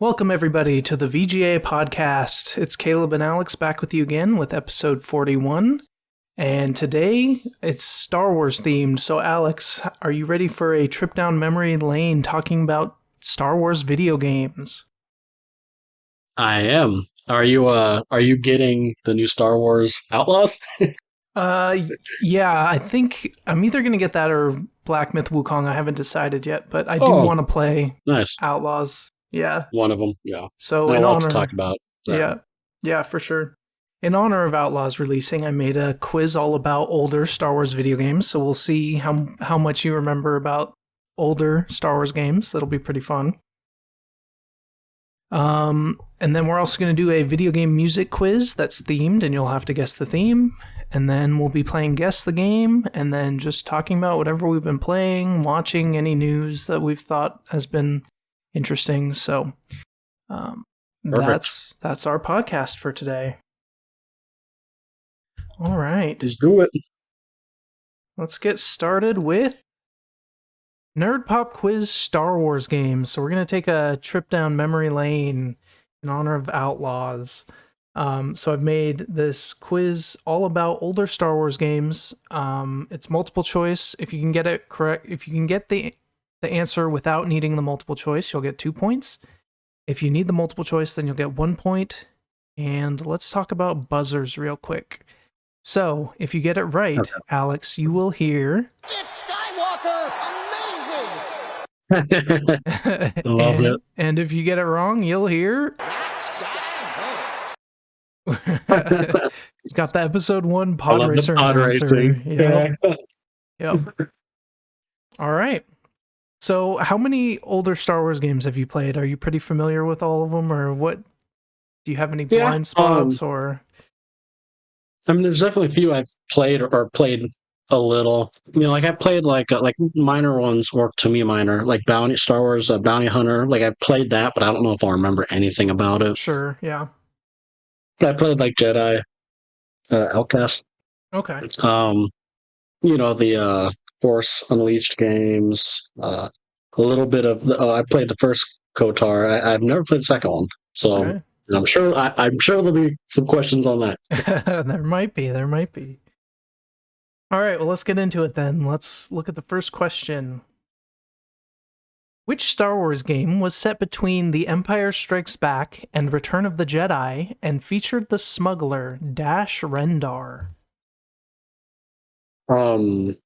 Welcome, everybody, to the VGA Podcast. It's Caleb and Alex back with you again with episode 41. And today, it's Star Wars themed. So, Alex, are you ready for a trip down memory lane talking about Star Wars video games? I am. Are you getting the new Star Wars Outlaws? Yeah, I think I'm either going to get that or Black Myth Wukong. I haven't decided yet, but I do Oh, want to play nice. Outlaws. Yeah. One of them. Yeah. So, Not a in lot to talk honor. about. Yeah. Yeah, for sure. In honor of Outlaws releasing, I made a quiz all about older Star Wars video games, so we'll see how much you remember about older Star Wars games. That'll be pretty fun. And then we're also going to do a video game music quiz that's themed, and you'll have to guess the theme. And then we'll be playing Guess the Game, and then just talking about whatever we've been playing, watching any news that we've thought has been interesting. So that's our podcast for today. All right. Let's do it. Let's get started with Nerd Pop Quiz Star Wars games. So we're going to take a trip down memory lane in honor of Outlaws. So I've made this quiz all about older Star Wars games. It's multiple choice. If you can get it correct, if you can get the answer without needing the multiple choice, you'll get 2 points. If you need the multiple choice, then you'll get 1 point. And let's talk about buzzers real quick. So, if you get it right, okay, Alex, you will hear... It's Skywalker! Amazing! Love it. And if you get it wrong, you'll hear... That's gotta hurt. Got the episode 1 pod racer. Pod racing. Yep. Yep. All right. So, how many older Star Wars games have you played? Are you pretty familiar with all of them, or what? Do you have any blind spots, or... I mean, there's definitely a few I've played or played a little. You know, like I played like minor ones, or to me minor, like Star Wars Bounty Hunter. Like I played that, but I don't know if I'll remember anything about it. Sure, yeah. I played like Jedi, Outcast. Okay. You know, the Force Unleashed games. A little bit of I played the first KOTOR. I've never played the second one, so. Okay. I'm sure there'll be some questions on that. There might be. All right, well, let's get into it then. Let's look at the first question. Which Star Wars game was set between The Empire Strikes Back and Return of the Jedi and featured the smuggler Dash Rendar? Oh,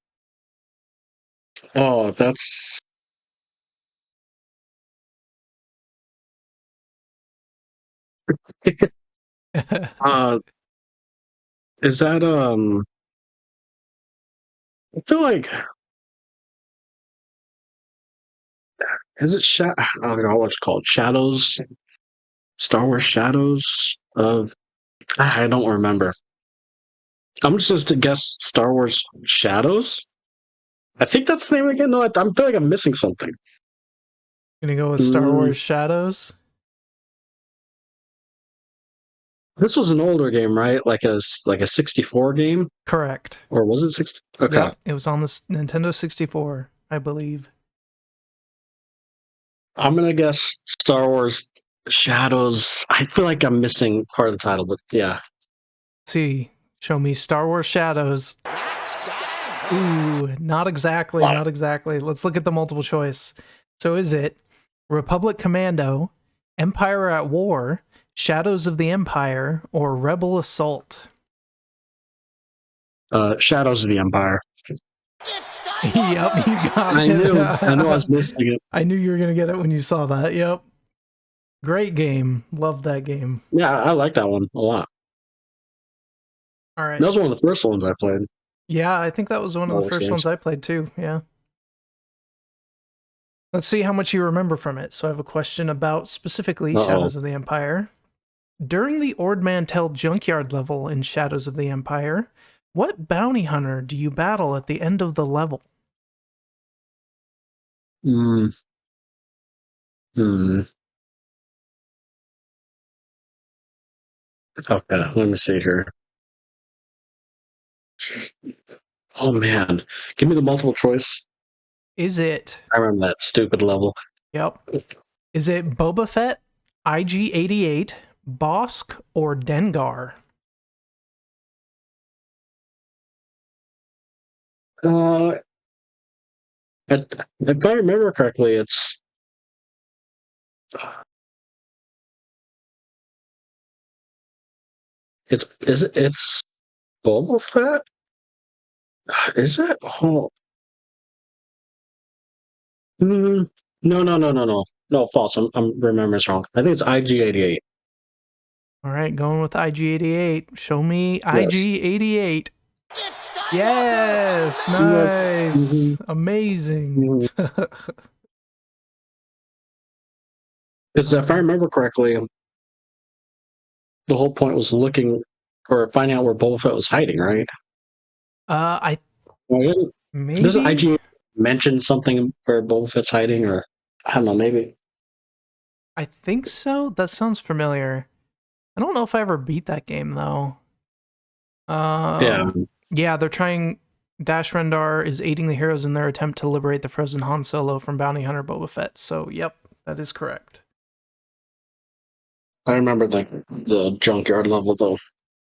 that's... Is that I feel like, is it I don't know what's called, Shadows, Star Wars Shadows of... I don't remember. I'm just to guess Star Wars Shadows. I think that's the name again. No, I feel like I'm missing something. Gonna go with Star Wars Shadows. This was an older game, right? Like a 64 game? Correct. Or was it 60? Okay. Yeah, it was on the Nintendo 64, I believe. I'm going to guess Star Wars Shadows. I feel like I'm missing part of the title, but yeah. See, show me Star Wars Shadows. Ooh, not exactly. Let's look at the multiple choice. So is it Republic Commando, Empire at War, Shadows of the Empire, or Rebel Assault? Shadows of the Empire. Yep, you got it. I knew I was missing it. I knew you were going to get it when you saw that. Yep. Great game. Loved that game. Yeah, I like that one a lot. All right. That was one of the first ones I played. Yeah, I think that was one of the first ones I played too. Yeah. Let's see how much you remember from it. So I have a question about specifically Shadows of the Empire. During the Ord Mantell junkyard level in Shadows of the Empire, what bounty hunter do you battle at the end of the level? Okay, let me see here. Oh man, give me the multiple choice. Is it... I remember that stupid level. Yep. Is it Boba Fett, IG-88, Bosk, or Dengar? Uh, if I remember correctly, it's Boba Fett? Is it? Oh, mm, no, false. I'm remembering this wrong. I think it's IG-88. All right, going with IG-88. Show me Yes. IG-88. It's Skywalker! Yes, Yep. nice. Amazing. Mhm. Because if I remember correctly, the whole point was looking or finding out where Boba Fett was hiding, right? I Well, doesn't maybe IG mention something where Boba Fett's hiding, or I don't know, maybe? I think so. That sounds familiar. I don't know if I ever beat that game though. Yeah, Yeah, they're trying. Dash Rendar is aiding the heroes in their attempt to liberate the frozen Han Solo from bounty hunter Boba Fett. So, yep, that is correct. I remember the junkyard level though.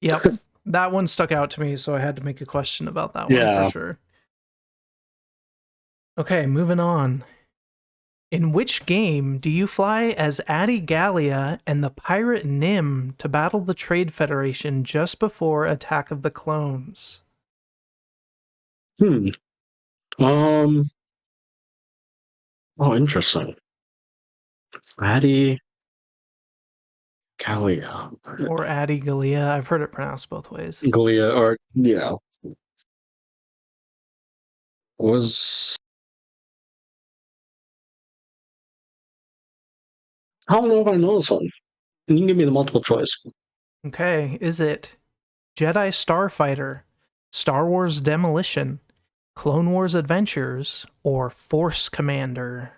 Yep, that one stuck out to me, so I had to make a question about that one for Yeah. sure. Okay, moving on. In which game do you fly as Adi Gallia and the pirate Nim to battle the Trade Federation just before Attack of the Clones? Hmm. Um. Oh, interesting. Addie Gallia. Or Adi Gallia? I've heard it pronounced both ways. Gallia, or yeah, was I don't know if I know this one. You can give me the multiple choice. Okay, is it Jedi Starfighter, Star Wars Demolition, Clone Wars Adventures, or Force Commander?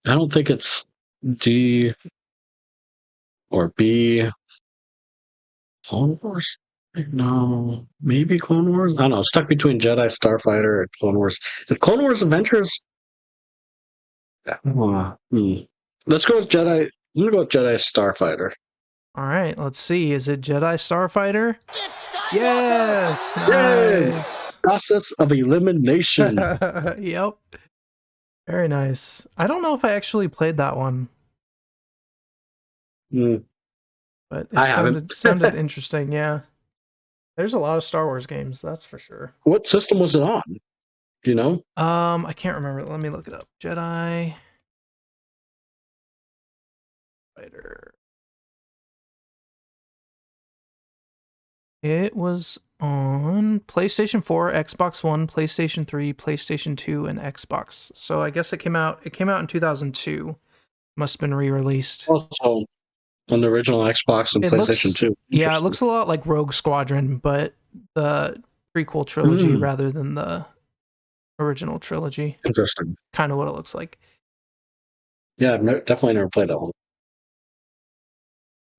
I don't think it's D or B. Clone Wars? No, maybe Clone Wars. I don't know. Stuck between Jedi Starfighter and Clone Wars. The Clone Wars Adventures. Hmm. Let's go with Jedi. I'm gonna go with Jedi Starfighter. All right, let's see. Is it Jedi Starfighter? It's Skywalker! Yes, Yay! nice. Process of elimination. Yep. Very nice. I don't know if I actually played that one, Hmm. but it I haven't. sounded interesting. Yeah, there's a lot of Star Wars games, that's for sure. What system was it on? Do you know? I can't remember. Let me look it up. Jedi Fighter. It was on PlayStation 4, Xbox One, PlayStation 3, PlayStation 2, and Xbox. So I guess it came out in 2002. Must have been re-released. Also on the original Xbox and It PlayStation looks 2. Yeah, it looks a lot like Rogue Squadron, but the prequel trilogy Mm, rather than the original trilogy. interesting. Kind of what it looks like. Yeah, definitely never played that one.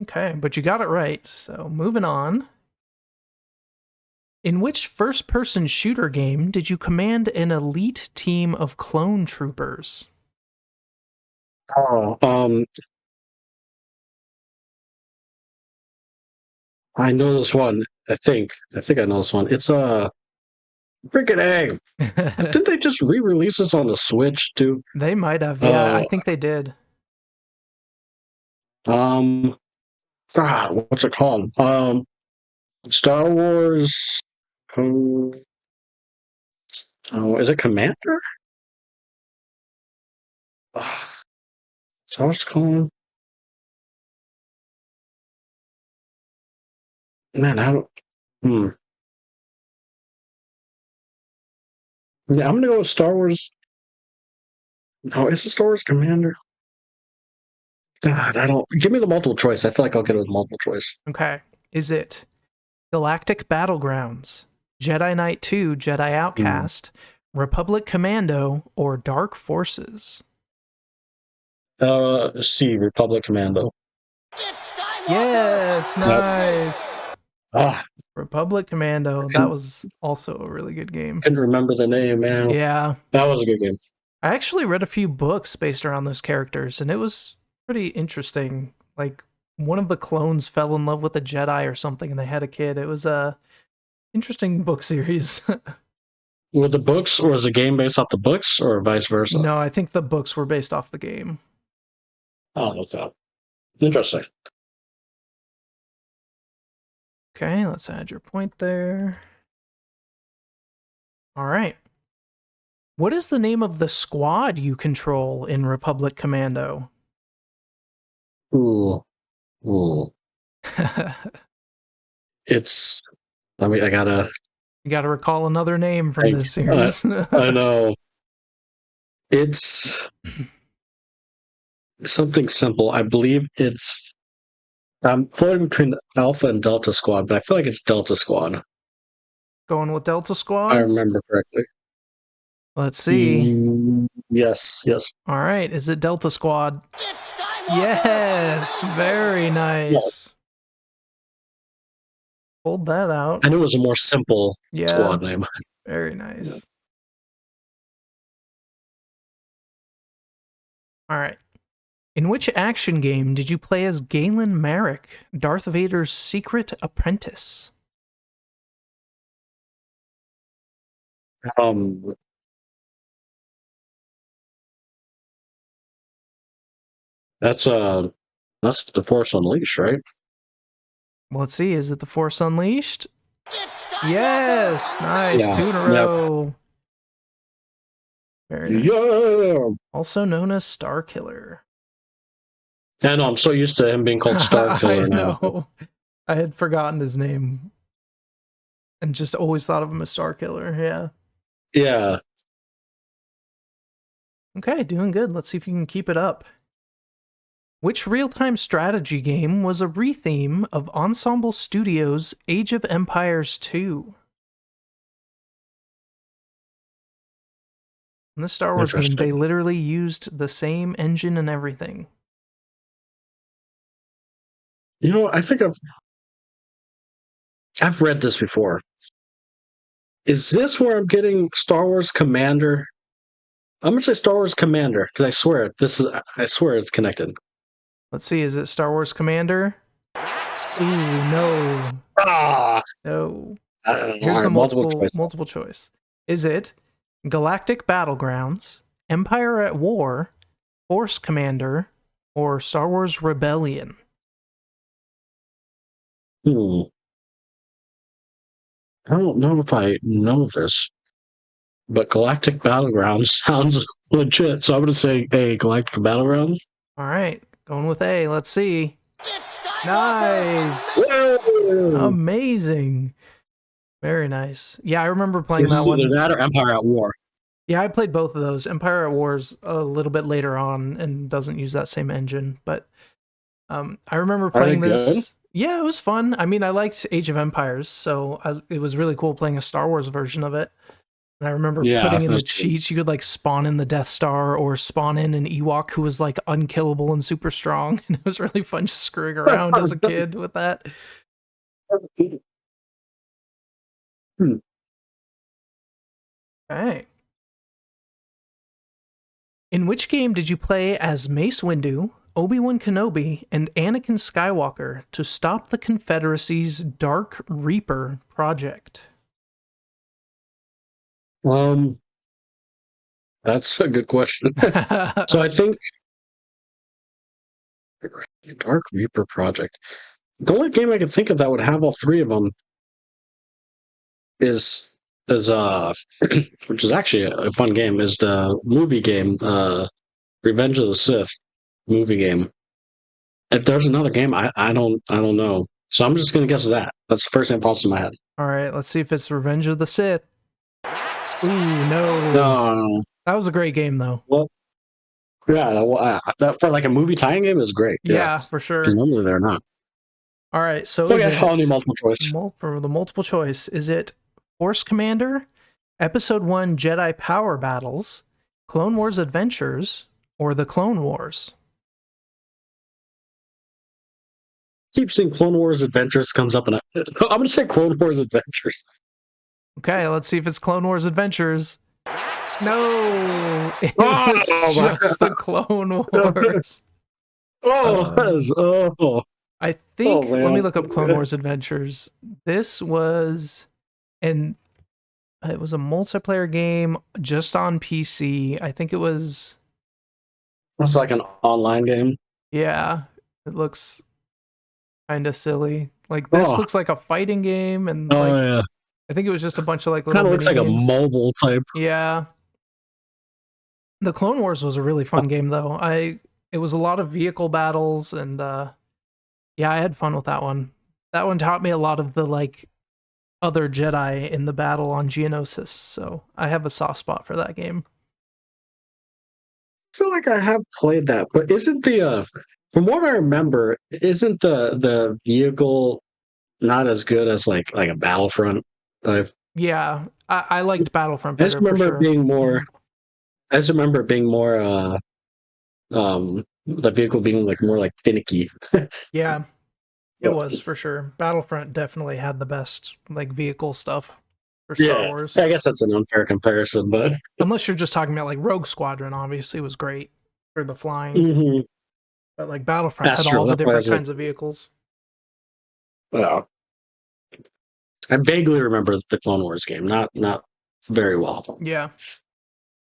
Okay, but you got it right. So moving on. In which first-person shooter game did you command an elite team of clone troopers? Oh, I know this one. I think I know this one. It's a freaking egg. Didn't they just re-release this on the Switch too? They might have, yeah. Uh, I think they did. um, what's it called? Star Wars. Um, oh, is it Commander? Is that what it's called? Man, I don't. Hmm. Yeah, I'm gonna go with Star Wars. No, is it Star Wars Commander? God, I don't. Give me the multiple choice. I feel like I'll get it with multiple choice. Okay. Is it Galactic Battlegrounds, Jedi Knight 2, Jedi Hmm. Outcast, Republic Commando, or Dark Forces? C. Republic Commando. It's Skywalker! Yes, Yep. nice. Ah, Republic Commando. That was also a really good game. couldn't remember the name, man. Yeah. That was a good game. I actually read a few books based around those characters, and it was pretty interesting. Like, one of the clones fell in love with a Jedi or something, and they had a kid. It was a interesting book series. Were the books, or was the game based off the books, or vice versa? No, I think the books were based off the game. Oh, that's that. Interesting. Okay, let's add your point there. All right. What is the name of the squad you control in Republic Commando? Ooh, ooh. It's. I gotta. You got to recall another name from this series. I know. It's something simple. I believe it's. I'm floating between Alpha and Delta Squad, but I feel like it's Delta Squad. Going with Delta I Squad? remember correctly. Let's see. Yes, yes. All right, is it Delta Squad? It's Skywalker! Yes, very nice. Pulled that out. I knew it was a more simple Yeah, squad name. very nice. All right. In which action game did you play as Galen Marek, Darth Vader's secret apprentice? Um, that's the Force Unleashed, right? Let's see, is it The Force Unleashed? It's Skywalker! Yes, nice, Yeah, 2 in a row. Very nice. Yeah. Also known as Star Killer. I know. I'm so used to him being called Star Killer I now. know. I had forgotten his name and just always thought of him as Star Killer. Yeah. Yeah. Okay, doing good. Let's see if you can keep it up. Which real-time strategy game was a retheme of Ensemble Studios' Age of Empires 2? In the Star Wars game, Interesting. they literally used the same engine and everything. You know, I think I've read this before. Is this where I'm getting Star Wars Commander? I'm gonna say Star Wars Commander because I swear it's connected. Let's see, is it Star Wars Commander? Ooh, no. Ah, No. I don't know. Here's the All right, multiple choice. Is it Galactic Battlegrounds, Empire at War, Force Commander, or Star Wars Rebellion? Hmm. I don't know if I know this, but Galactic Battlegrounds sounds legit. So I'm gonna say a Galactic Battlegrounds. All right, going with A. Let's see. It's Skywalker! Nice. Whoa! Amazing. Very nice. Yeah, I remember playing Is that it either one. that or Empire at War? Yeah, I played both of those. Empire at War's a little bit later on and doesn't use that same engine, but I remember Are they playing good? this. Yeah, it was fun. I mean, I liked Age of Empires, so it was really cool playing a Star Wars version of it. And I remember Yeah, putting in the that's true. cheats. You could like spawn in the Death Star or spawn in an Ewok who was like unkillable and super strong. And it was really fun just screwing around as a kid with that. Hmm. Okay. In which game did you play as Mace Windu, Obi-Wan Kenobi, and Anakin Skywalker to stop the Confederacy's Dark Reaper project? That's a good question. So I think Dark Reaper Project. The only game I can think of that would have all three of them is which is actually a fun game, is the movie game, Revenge of the Sith movie game. If there's another game, I don't know. So I'm just gonna guess that. That's the first thing that pops in my head. All right, let's see if it's Revenge of the Sith. Ooh, no. No, That was a great game, though. well, yeah, well, that for like a movie tie-in game is great. Yeah, Yeah, for because sure. normally they're not. All right, so is Okay, it I'll need multiple choice. for the multiple choice? Is it Force Commander, Episode 1 Jedi Power Battles, Clone Wars Adventures, or The Clone Wars? Keep seeing Clone Wars Adventures comes up, and I'm gonna say Clone Wars Adventures. Okay, let's see if it's Clone Wars Adventures. No, it Oh, was my just the Clone God. Wars. Oh, I oh think, let me man. look up Clone Wars Adventures. This was, and it was a multiplayer game just on PC. I think it was, It's like an online game. yeah, it looks kind of silly. Like this Oh, looks like a fighting game, and oh like yeah. I think it was just a bunch of like little Kind of looks mini like a games. mobile type. Yeah, the Clone Wars was a really fun game though. It was a lot of vehicle battles, and yeah, I had fun with that one. That one taught me a lot of the like other Jedi in the battle on Geonosis, so I have a soft spot for that game. I feel like I have played that, but isn't the from what I remember, isn't the vehicle not as good as like a Battlefront type? Yeah, I liked Battlefront I just better for remember it sure. being more. Mhm. I just remember it being more. The vehicle being like more like finicky. Yeah, it But, was for sure. Battlefront definitely had the best like vehicle stuff for Star yeah, Wars. I guess that's an unfair comparison, but Unless you're just talking about like Rogue Squadron, obviously was great for the flying, mhm, but like Battlefront that's had true. all the That's why I different was like, kinds of vehicles. well, I vaguely remember the Clone Wars game, not very well. Yeah.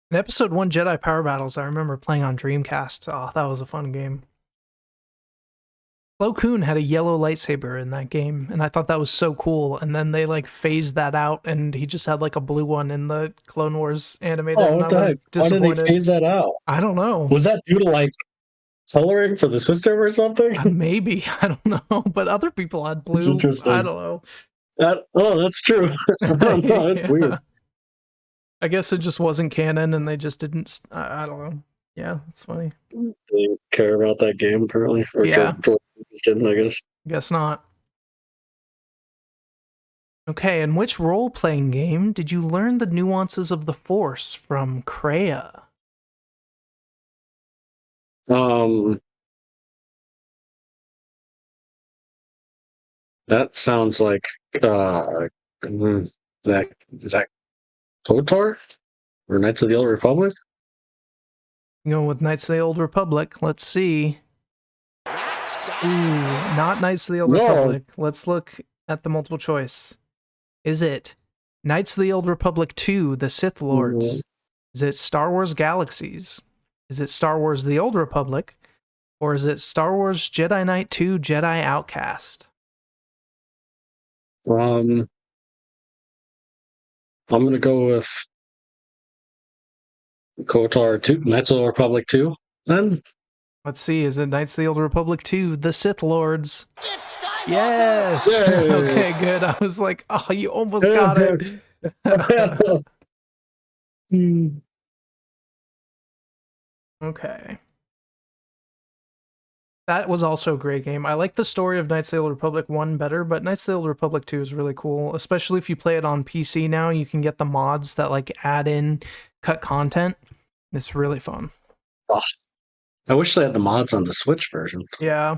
In Episode 1 Jedi Power Battles, I remember playing on Dreamcast. Oh, that was a fun game. Plo Koon had a yellow lightsaber in that game, and I thought that was so cool. And then they like phased that out, and he just had like a blue one in the Clone Wars animated, Oh, and what I the was heck? Why did they disappointed. phase that out? I don't know. Was that due to like coloring for the system or something? Maybe. I don't know. But other people had It's blue. I interesting. don't know. That's true. I don't know. It's weird. Yeah. I guess it just wasn't canon, and they just didn't. I don't know. Yeah, it's funny. They didn't care about that game apparently, or Yeah, George Lucas didn't, I guess. guess not. Okay, in which role playing game did you learn the nuances of the Force from Kreia? Um, that sounds like uh, that is that KOTOR or Knights of the Old Republic? You know, with Knights of the Old Republic, let's see. Ooh, not Knights of the Old No. Republic. Let's look at the multiple choice. Is it Knights of the Old Republic 2, The Sith Lords? Is it Star Wars Galaxies? Is it Star Wars The Old Republic? Or is it Star Wars Jedi Knight 2, Jedi Outcast? I'm gonna go with KOTOR 2, Knights of the Old Republic 2. Then Let's see, is it Knights of the Old Republic 2, The Sith Lords? It's Skywalker! Yes! Yay! Okay, good. I was like, oh, you almost got it. Hmm. Okay. That was also a great game. I like the story of Knights of the Old Republic 1 better, but Knights of the Old Republic 2 is really cool, especially if you play it on PC now. You can get the mods that like add in cut content. It's really fun. Oh, I wish they had the mods on the Switch version. Yeah.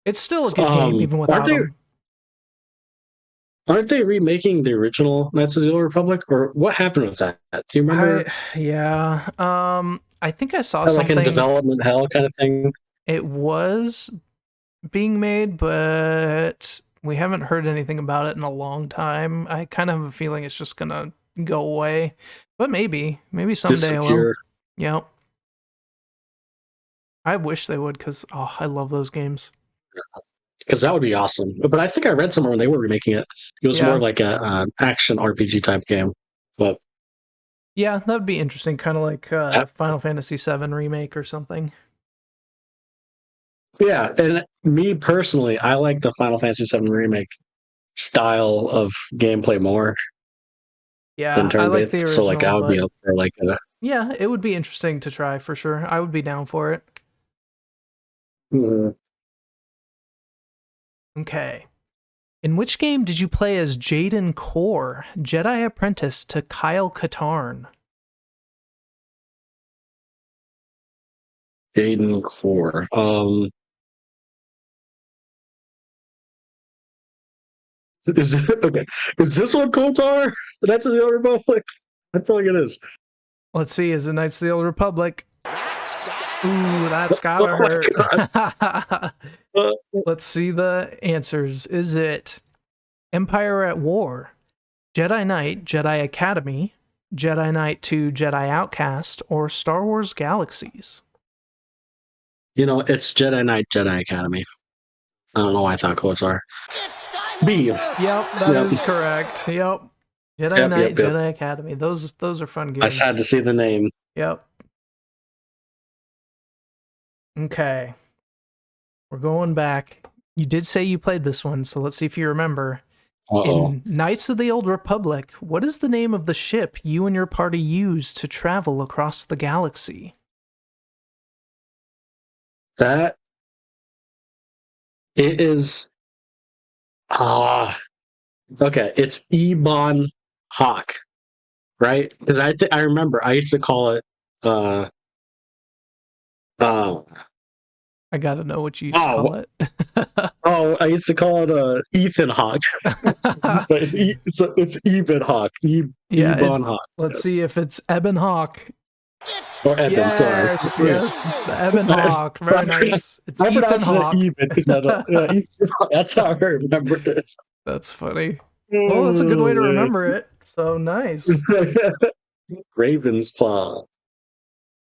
It's still a good game even without them. Aren't they remaking the original Knights of the Old Republic, or what happened with that? Do you remember? Yeah. I think I saw Like in something. development hell kind of thing. It was being made, but we haven't heard anything about it in a long time. I kind of have a feeling it's just gonna go away, but maybe someday it will. Disappear. Yep. I wish they would, because I love those games. Because that would be awesome. But I think I read somewhere when they were remaking it, it was more Yeah. like a action RPG type game. But Yeah, that would be interesting, kind of like Final Fantasy VII remake or something. yeah, and me personally, I like the Final Fantasy VII remake style of gameplay more than Yeah, I like the turn-based. So like I original, would be but up for like a yeah, it would be interesting to try for sure. I would be down for it. mm, Okay. In which game did you play as Jaden Core, Jedi apprentice to Kyle Katarn? Jaden Core. Is it okay? Is this one Kotar? That's the Old Republic. I feel like it is. Let's see. Is it Knights of the Old Republic? That's got Ooh, that's gotta Oh my hurt. Uh, Let's see the answers. Is it Empire at War, Jedi Knight, Jedi Academy, Jedi Knight 2, Jedi Outcast, or Star Wars Galaxies? it's Jedi Knight, Jedi Academy. I don't know why I thought codes are. It's B. Skywalker. Yep, that Yep. is correct. Yep. Jedi Yep, Knight, yep, yep. Jedi Academy. Those are fun I just had games. to see the name. Yep. Okay. We're going back. You did say you played this one, so let's see if you remember. Uh-oh. In Knights of the Old Republic, what is the name of the ship you and your party use to travel across the galaxy? That it is okay, it's Ebon Hawk, right? Because I remember I used to call it uh uh I gotta know what you used to call it. I used to call it Ethan Hawk. But it's Eben Hawk. Yeah, Ebon Hawk. let's Yes. see if it's Ebon Hawk. It's Or Eben, sorry. Yes, yes, the Ebon Hawk. Very nice. It's I Ethan pronounced it Hawk. Eben because that's how I remembered it. That's funny. Well, that's a good way to remember it. So nice. Raven's Claw.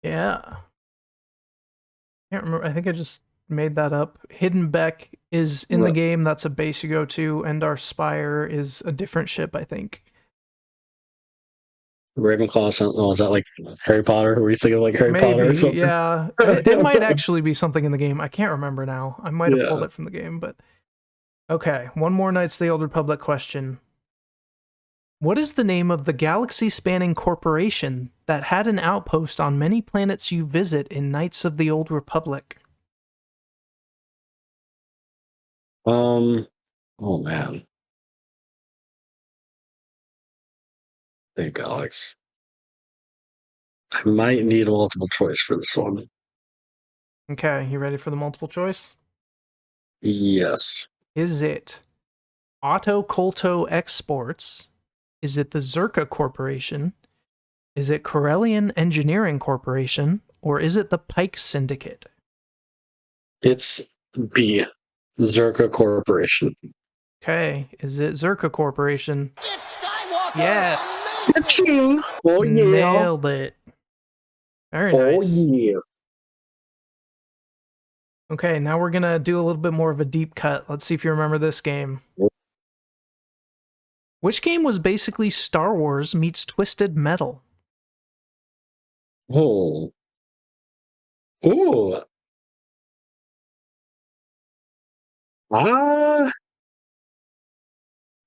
Yeah. Can't remember. I think I just made that up. Hidden Beck is in the Right. game. That's a base you go to. Endar Spire is a different ship, I think. Ravenclaw. Oh, is that like Harry Potter? Were you thinking of like Harry Potter or Maybe, something? yeah. It might actually be something in the game. I can't remember now. I might have pulled Yeah. it from the game, but okay. One more Knights of the Old Republic question. What is the name of the galaxy-spanning corporation that had an outpost on many planets you visit in Knights of the Old Republic? Oh man. Big Alex. I might need a multiple choice for this one. Okay, you ready for the multiple choice? Yes. Is it Otto Colto Exports? Is it the Zerka Corporation? Is it Corellian Engineering Corporation? Or is it the Pike Syndicate? It's B. Zerka Corporation. Okay, is it Zerka Corporation? It's Skywalker. Yes! Amazing. Oh yeah. Nailed it. Very Oh nice. yeah. Okay, now we're gonna do a little bit more of a deep cut. Let's see if you remember this game. Which game was basically Star Wars meets Twisted Metal? Oh. Ooh. Ah.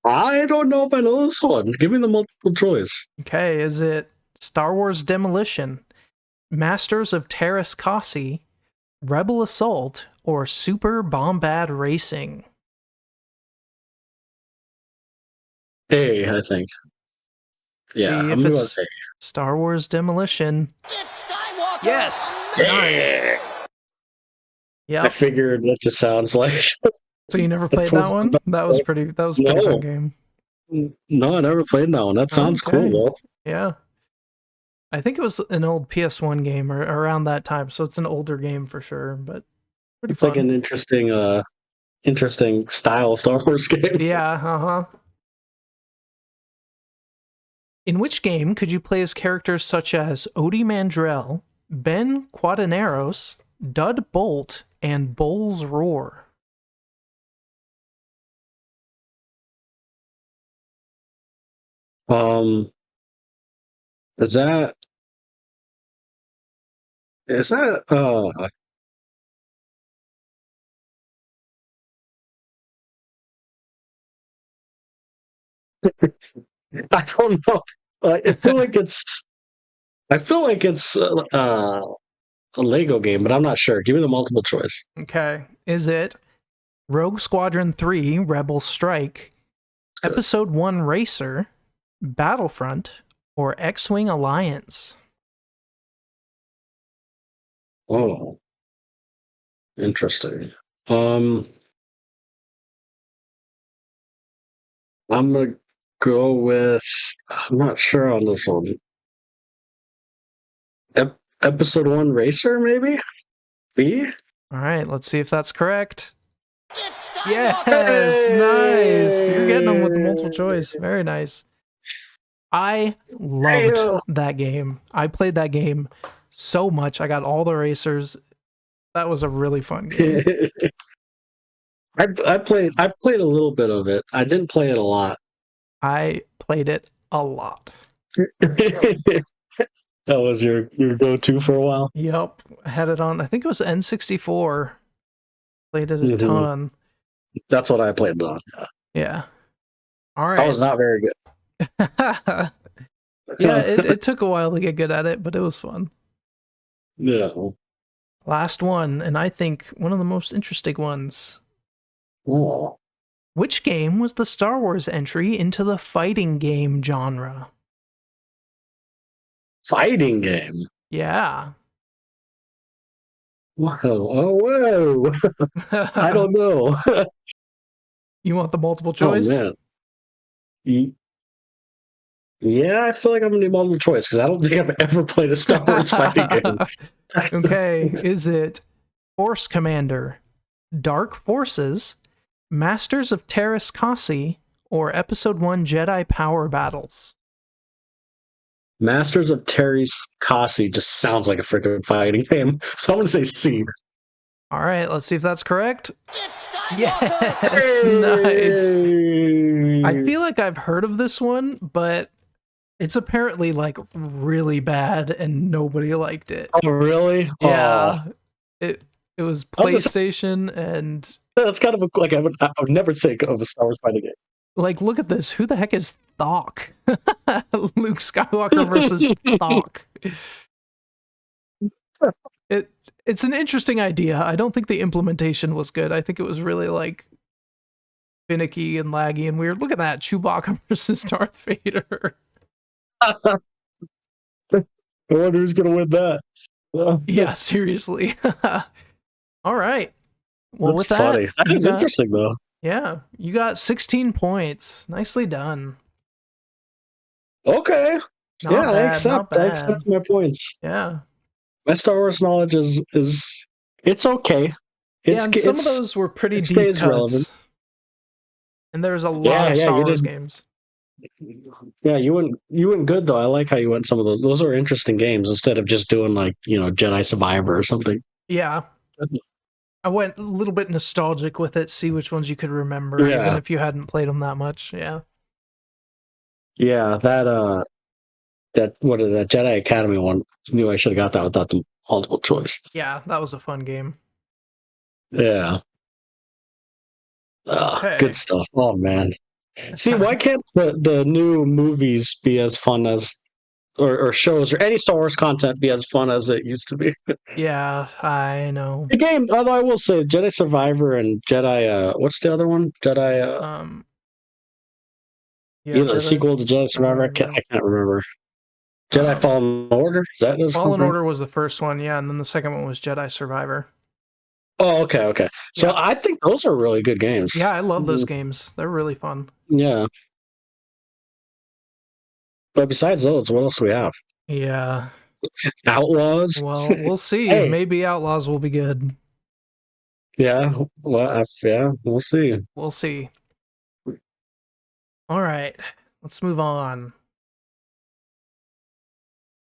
I don't know if I know this one. Give me the multiple choice. Okay, is it Star Wars Demolition, Masters of Terras Kasi, Rebel Assault, or Super Bombad Racing? A, I think. Yeah, See I'm if gonna go it's with Star Wars Demolition. It's Skywalker. Yes! A. Nice! I Yep. figured that just sounds like So you never played that one? That was pretty fun No. game. No, I never played that one. That sounds Okay. cool though. Yeah. I think it was an old PS1 game or around that time, so it's an older game for sure, but pretty It's fun. like an interesting style Star Wars game. Yeah, uh-huh. In which game could you play as characters such as Odie Mandrell, Ben Quadaneros, Dud Bolt, and Bowles Roar? Um, is that is that I don't know. I feel like it's a Lego game, but I'm not sure. Give me the multiple choice. Okay. Is it Rogue Squadron 3 Rebel Strike, Good. Episode 1 Racer, Battlefront, or X-Wing Alliance? Oh, interesting. Um, I'm gonna go with. I'm not sure on this one. Episode 1 Racer, maybe? B? All right, let's see if that's correct. It's Skywalker. Yes, nice. You're getting them with the multiple choice. Very nice. I loved Heyo. that game. I played that game so much. I got all the racers. That was a really fun game. I played a little bit of it. I didn't play it a lot. I played it a lot. That was your go-to for a while. Yep. I had it on, I think it was N64. Played it a Mhm. ton. That's what I played it on. Yeah. All I right. was not very good. Yeah, it took a while to get good at it, but it was fun. Yeah. Last one, and I think one of the most interesting ones. Oh. Which game was the Star Wars entry into the fighting game genre? Fighting game. Yeah. Whoa. Oh, whoa. I don't know. You want the multiple Oh, choice? man. Yeah, I feel like I'm going to need multiple choice because I don't think I've ever played a Star Wars fighting game. Okay, is it Force Commander, Dark Forces, Masters of Terras Kasi, or Episode 1 Jedi Power Battles? Masters of Terry's Kasi just sounds like a freaking fighting game. So I'm going to say C. All right, let's see if that's correct. It's Skywalker. Yes, nice. I feel like I've heard of this one, but it's apparently like really bad and nobody liked it. Oh, really? Yeah. Oh. It was I was just- PlayStation and That's kind of like I would never think of a Star Wars fighting game. like look at this. Who the heck is Thok? Luke Skywalker versus Thok. It's an interesting idea. I don't think the implementation was good. I think it was really like finicky and laggy and weird. Look at that, Chewbacca versus Darth Vader. I wonder who's going to win that. Yeah, seriously. All right. Well, That's with that, funny. That you is got- interesting, though. Yeah, you got 16 points. Nicely done. Okay. Not yeah, bad, I not accept. bad. I accept my points. Yeah. My Star Wars knowledge is it's okay. Yeah, and some of those were pretty it deep stays cuts. relevant. And there's a lot of Star you Wars did. games. Yeah, you went good though. I like how you went some of those. Those are interesting games instead of just doing like Jedi Survivor or something. Yeah. I went a little bit nostalgic with it, see which ones you could remember, Yeah. even if you hadn't played them that much. Yeah. Yeah, that Jedi Academy one. Knew I should have got that without the multiple choice. Yeah, that was a fun game. Yeah. Okay. Good stuff. Oh man. See, why can't the new movies be as fun as or shows or any Star Wars content be as fun as it used to be? Yeah, I know. The game, although I will say Jedi Survivor and Jedi what's the other one? Jedi Yeah, the sequel to Jedi Survivor, I can't remember. Jedi Fallen Order? Is that what it's Fallen called? Order was the first one, yeah, and then the second one was Jedi Survivor. Oh, okay. So Yeah. I think those are really good games. Yeah, I love those games. They're really fun. Yeah. But besides those, what else do we have? Yeah. Outlaws? Well, we'll see. Hey. Maybe Outlaws will be good. Yeah. Well, yeah, we'll see. We'll see. All right, let's move on.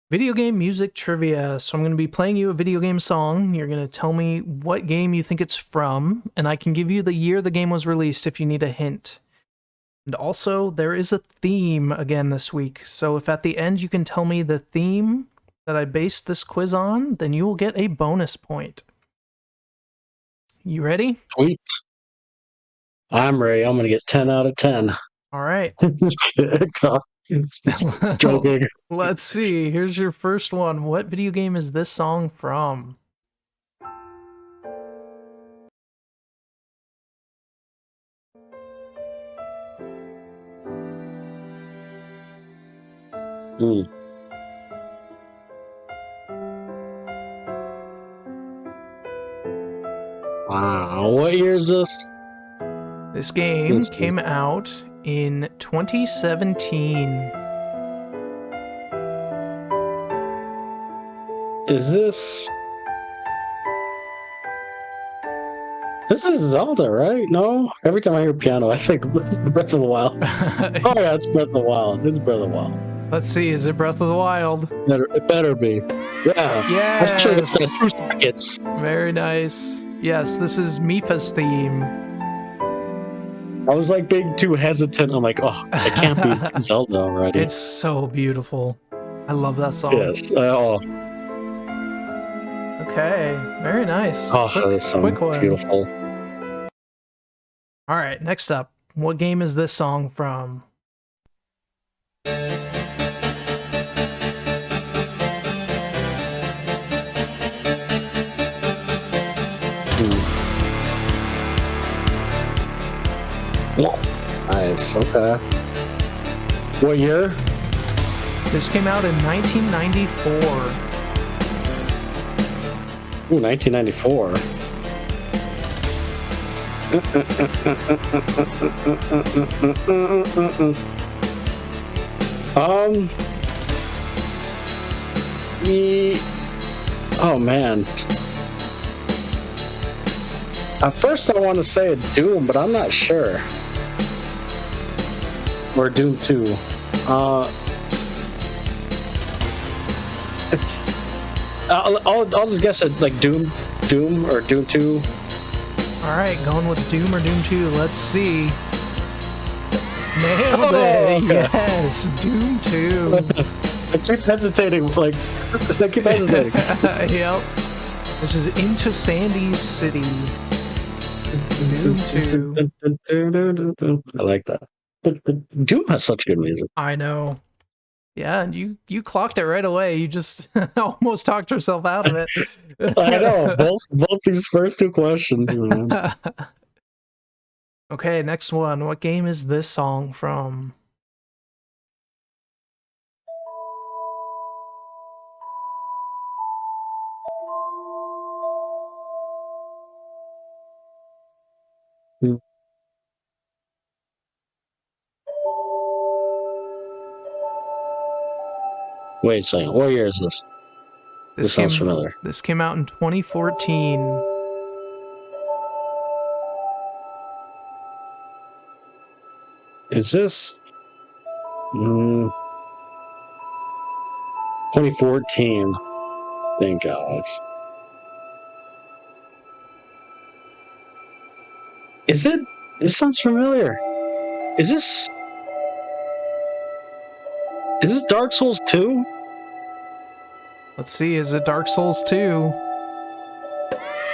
Video game music trivia. So I'm going to be playing you a video game song. You're going to tell me what game you think it's from, and I can give you the year the game was released if you need a hint. And also, there is a theme again this week. So if at the end you can tell me the theme that I based this quiz on, then you will get a bonus point. You ready? Sweet. I'm ready. I'm going to get 10 out of 10. All right. Joking. Let's see. Here's your first one. What video game is this song from? Wow. What year is this? This game came out in 2017. Is this? This is Zelda, right? No. Every time I hear piano, I think Breath of the Wild. Oh yeah, it's Breath of the Wild. It's Breath of the Wild. Let's see, is it Breath of the Wild? It better be. Yeah. Yes. I'm sure it's got 2 seconds. Very nice. Yes, this is Mipa's theme. I was like being too hesitant. I'm like, oh, it can't be Zelda already. It's so beautiful. I love that song. Yes. Oh, Okay, very nice. that song quick one. beautiful. All right, next up. What game is this song from? Nice. Okay. What year? This came out in 1994. Ooh, 1994. Oh man. At first I want to say Doom, but I'm not sure. Or Doom 2. I'll just guess it like Doom or Doom 2. All right, going with Doom or Doom 2. Let's see. Nailed it. Okay. Yes, Doom 2. I keep hesitating. Yep. This is Into Sandy City. Doom 2. I like that. But Doom has such good music. I know. Yeah, and you clocked it right away. You just almost talked yourself out of it. I know. Both these first 2 questions, man. Okay, next one. What game is this song from? Wait a second. What year is this? This sounds familiar. This came out in 2014. Is this 2014? Thank Alex. Is it? This sounds familiar. Is this Dark Souls 2? Let's see, is it Dark Souls 2?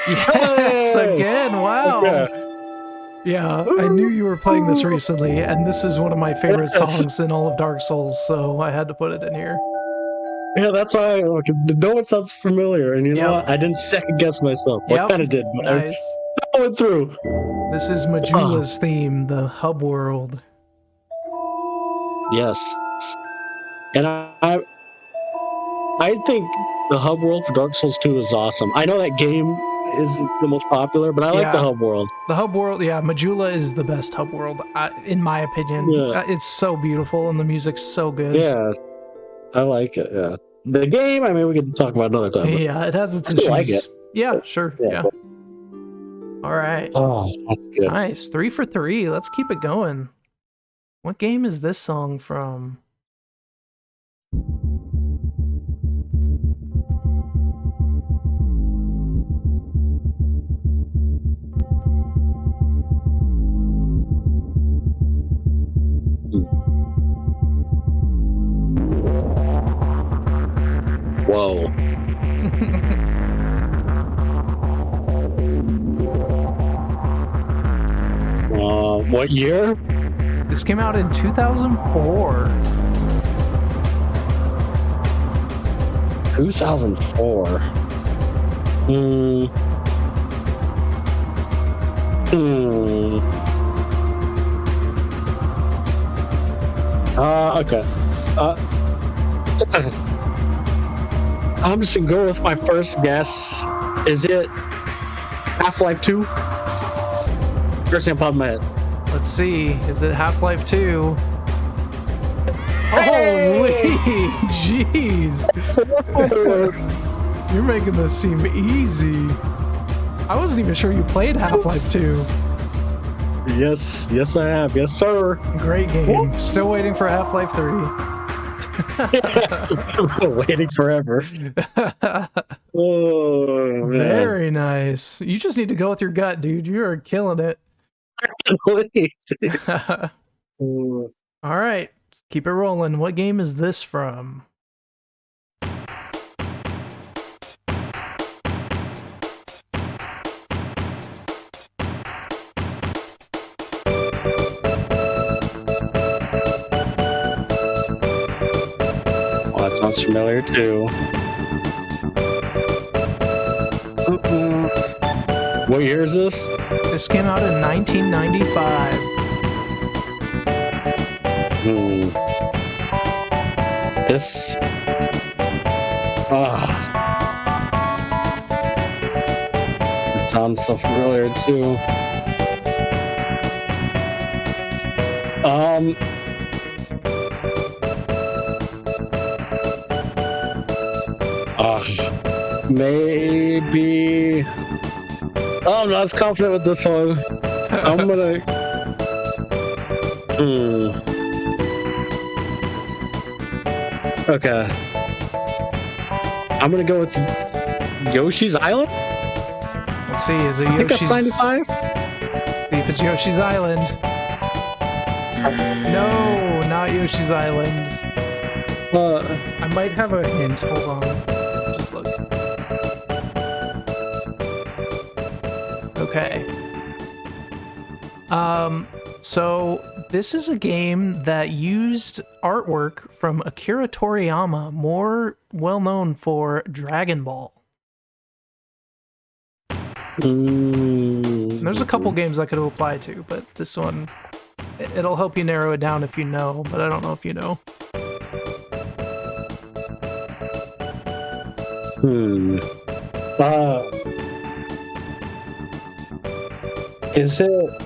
Yes, Hey! again, wow. Okay. Yeah, I knew you were playing this recently, and this is one of my favorite Yes. songs in all of Dark Souls, so I had to put it in here. Yeah, that's why no one sounds familiar, and you know Yep. what? I didn't second guess myself. Well, I Yep. kind of did, but Nice. I went through. This is Majula's theme, the hub world. Yes, and I think the hub world for Dark Souls 2 is awesome. I know that game isn't the most popular, but I like the Yeah. hub world. The hub world, yeah, Majula is the best hub world, in my opinion. Yeah. It's so beautiful, and the music's so good. Yeah, I like it. Yeah, the game. I mean, we could talk about another time. but- Yeah, it has its I still issues. like it. Yeah, sure. Yeah. Yeah. All right. Oh, that's good. Nice. 3 for 3. Let's keep it going. What game is this song from? Whoa. What year? This came out in 2004. 2004. Okay. I'm just gonna go with my first guess. Is it Half-Life 2? First thing popped in my head. Let's see. Is it Half-Life 2? Hey! Holy jeez. You're making this seem easy. I wasn't even sure you played Half-Life 2. Yes, I have. Yes, sir. Great game. Still waiting for Half-Life 3. Waiting forever. Oh, man. Very nice. You just need to go with your gut, dude. You are killing it. All right, keep it rolling. What game is this from? Well, that sounds familiar too. What year is this? This came out in 1995. This. It sounds so familiar too. Maybe. Oh, I'm not as confident with this one. I'm gonna. Okay. I'm gonna go with Yoshi's Island. Let's see, is it I think Yoshi's? that's 95. See if it's Yoshi's Island. No, not Yoshi's Island. I might have a hint. Hold on. Just look. Okay. So this is a game that used artwork from Akira Toriyama, more well known for Dragon Ball. There's a couple games I could apply to, but this one, it'll help you narrow it down if you know, but I don't know if you know. Is it?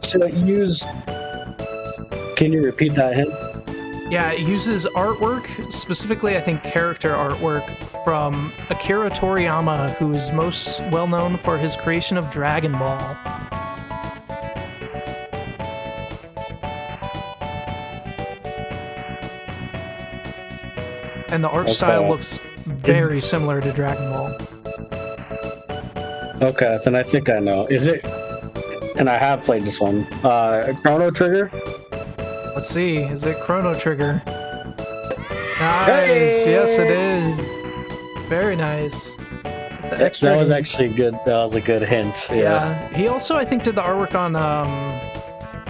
So it use. Can you repeat that hint? Yeah, it uses artwork, specifically I think character artwork, from Akira Toriyama, who's most well known for his creation of Dragon Ball. And the art style looks very similar to Dragon Ball. Okay, then I think I know. Is it? And I have played this one. Chrono Trigger? Let's see, is it Chrono Trigger? Nice! Hey! Yes, it is. Very nice. That was actually good. That was a good hint. Yeah. He also, I think, did the artwork on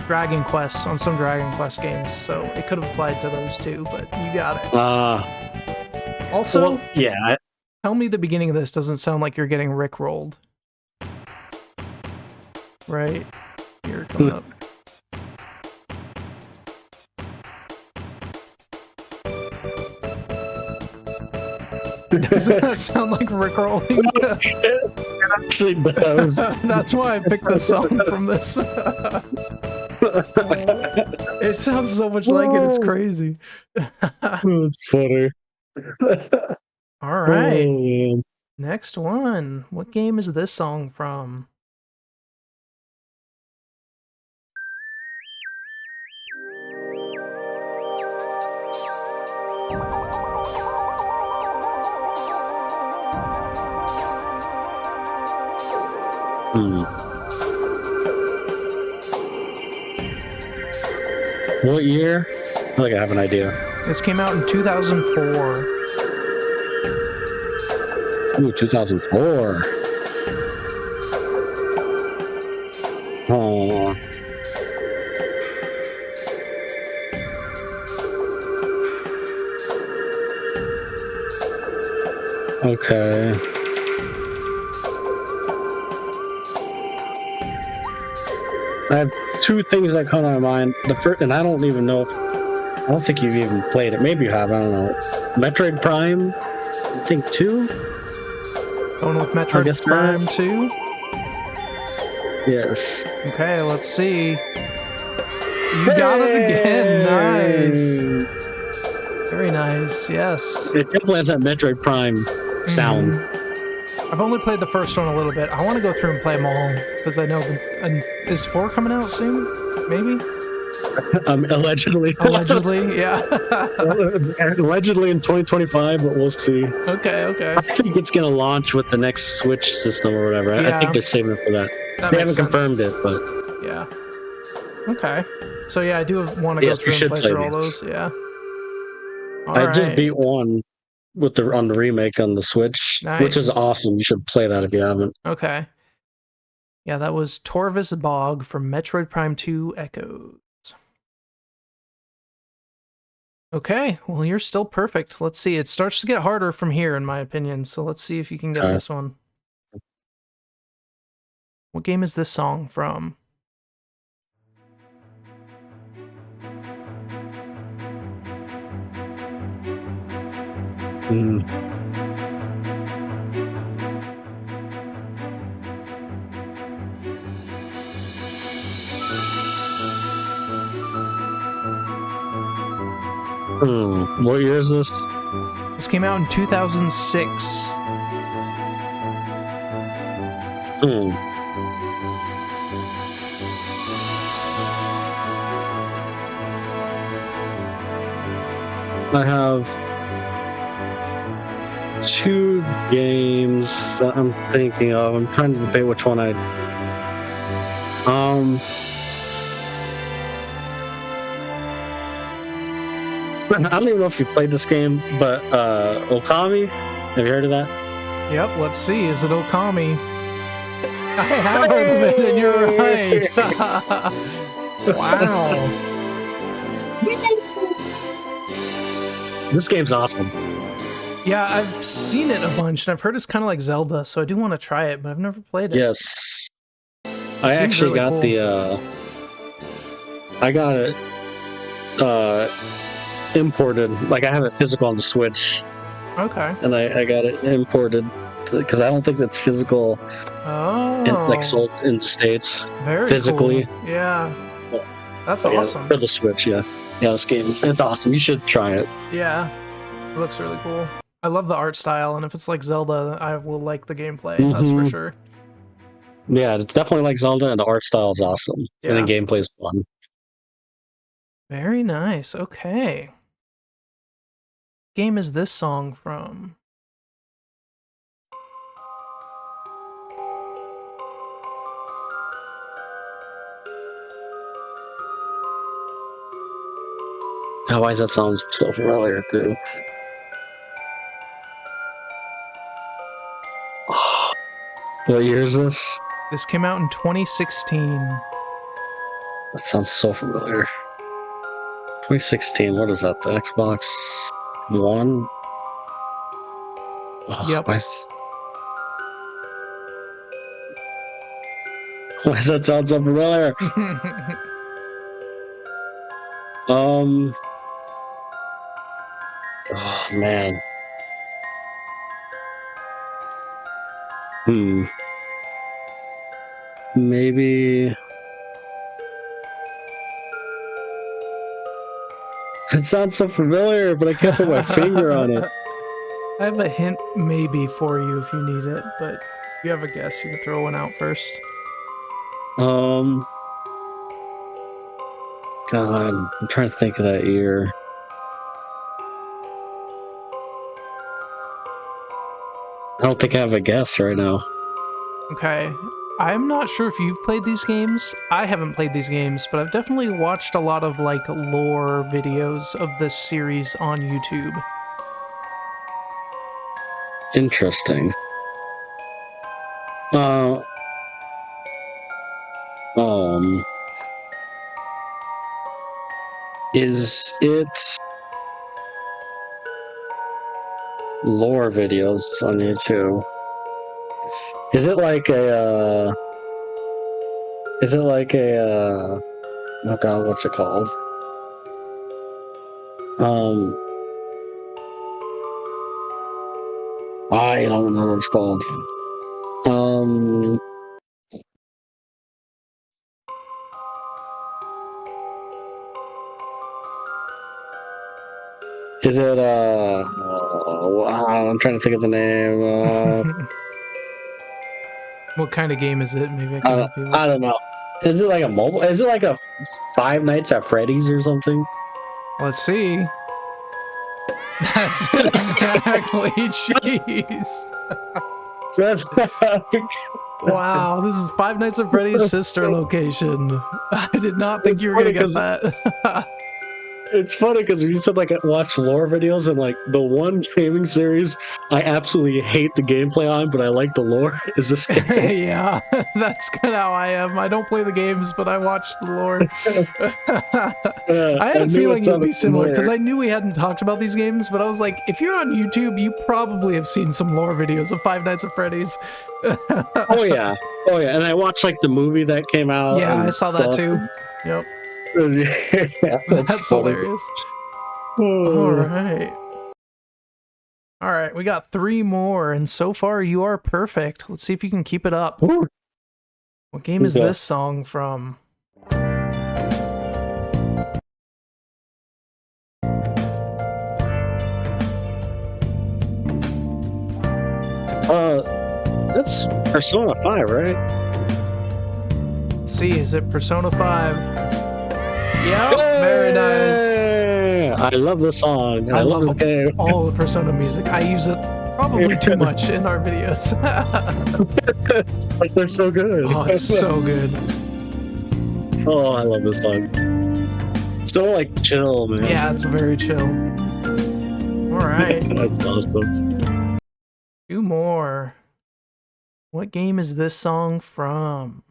Dragon Quest, on some Dragon Quest games, so it could have applied to those too, but you got it. Also, well, yeah. Tell me the beginning of this doesn't sound like you're getting rickrolled. Right? Here, coming up. Doesn't that sound like rickrolling? It actually does. That's why I picked the song from this. It sounds so much like it, it's crazy. It's funny. All right. Next one. What game is this song from? What year? I feel like I have an idea. This came out in 2004. Ooh, 2004. Oh. Okay. I have two things that come to my mind. The first, and I don't even know if, I don't think you've even played it. Maybe you have, I don't know. Metroid Prime, I think 2? Going with Metroid Prime 2? Yes. Okay, let's see. You got it again. Nice. Very nice, yes. It definitely has that Metroid Prime sound. I've only played the first one a little bit. I want to go through and play them all because I know. And is 4 coming out soon? Maybe. Allegedly. Allegedly, yeah. Allegedly in 2025, but we'll see. Okay. I think it's gonna launch with the next Switch system or whatever. Yeah. I think they're saving it for that. That They makes haven't sense. confirmed it, but Yeah. Okay. So yeah, I do want to go yes, we through and should play play through all these. those. Yeah. All I right. just beat one with on the remake on the Switch, which is Nice. awesome. You should play that if you haven't. Okay. Yeah, that was Torvis Bog from Metroid Prime 2 Echoes. Okay, well, you're still perfect. Let's see. It starts to get harder from here, in my opinion. So let's see if you can get this one. What game is this song from? What year is this? This came out in 2006. I have 2 games that I'm thinking of. I'm trying to debate which one I don't even know if you played this game, but Okami, have you heard of that? Yep, let's see. Is it Okami? I have heard of it, and you're right. Wow. This game's awesome. Yeah, I've seen it a bunch, and I've heard it's kind of like Zelda, so I do want to try it, but I've never played it. Yes. I seems actually really got cool. I got it imported. Like, I have it physical on the Switch, Okay. and I got it imported because I don't think that's physical, Oh. sold in the States Very physically. cool. Yeah. That's But yeah, awesome. for the Switch, yeah. Yeah, this game it's awesome. You should try it. Yeah. It looks really cool. I love the art style, and if it's like Zelda, I will like the gameplay. That's for Mhm. sure. Yeah, it's definitely like Zelda, and the art style is awesome. And the gameplay is fun. Very nice. Okay. Game is this song from? Oh, why does that sound so familiar, too? What year is this? This came out in 2016. That sounds so familiar. 2016, what is that? The Xbox One? Oh, Yep. Why does that sound so familiar? Oh, man. Maybe... It sounds so familiar, but I can't put my finger on it. I have a hint maybe for you if you need it, but if you have a guess, you can throw one out first. God, I'm trying to think of that year. I don't think I have a guess right now. Okay. I'm not sure if you've played these games. I haven't played these games, but I've definitely watched a lot of like lore videos of this series on YouTube. Interesting. Is it lore videos on YouTube? Is it like a, oh god, what's it called? I don't know what it's called. Is it, I'm trying to think of the name. What kind of game is it? Maybe I can help you with. I don't know. Is it like a mobile? Is it like a Five Nights at Freddy's or something? Let's see. That's it exactly. Jeez. That's Wow, this is Five Nights at Freddy's sister location. I did not think It's you were gonna funny get that. It's funny because you said like I watch lore videos, and like the one gaming series I absolutely hate the gameplay on, but I like the lore is this game. Yeah, that's kind of how I am. I don't play the games, but I watch the lore. I had a knew feeling it it would be sounded similar because familiar. I knew we hadn't talked about these games, but I was like, if you're on YouTube, you probably have seen some lore videos of Five Nights at Freddy's. Oh yeah, and I watched like the movie that came out. Yeah, and I saw that stuff. too. Yep, Yeah, that's funny. hilarious. All right. All right, we got 3 more, and so far you are perfect. Let's see if you can keep it up. Ooh. What game is Okay. this song from? That's Persona 5, right? Let's see, is it Persona 5? Yep, very nice. Yay! I love the song. I love the game. All the Persona music. I use it probably too much in our videos. Like they're so good. Oh, it's so good. Oh, I love this song. So like chill, man. Yeah, it's very chill. All right, That's awesome. 2 more. What game is this song from?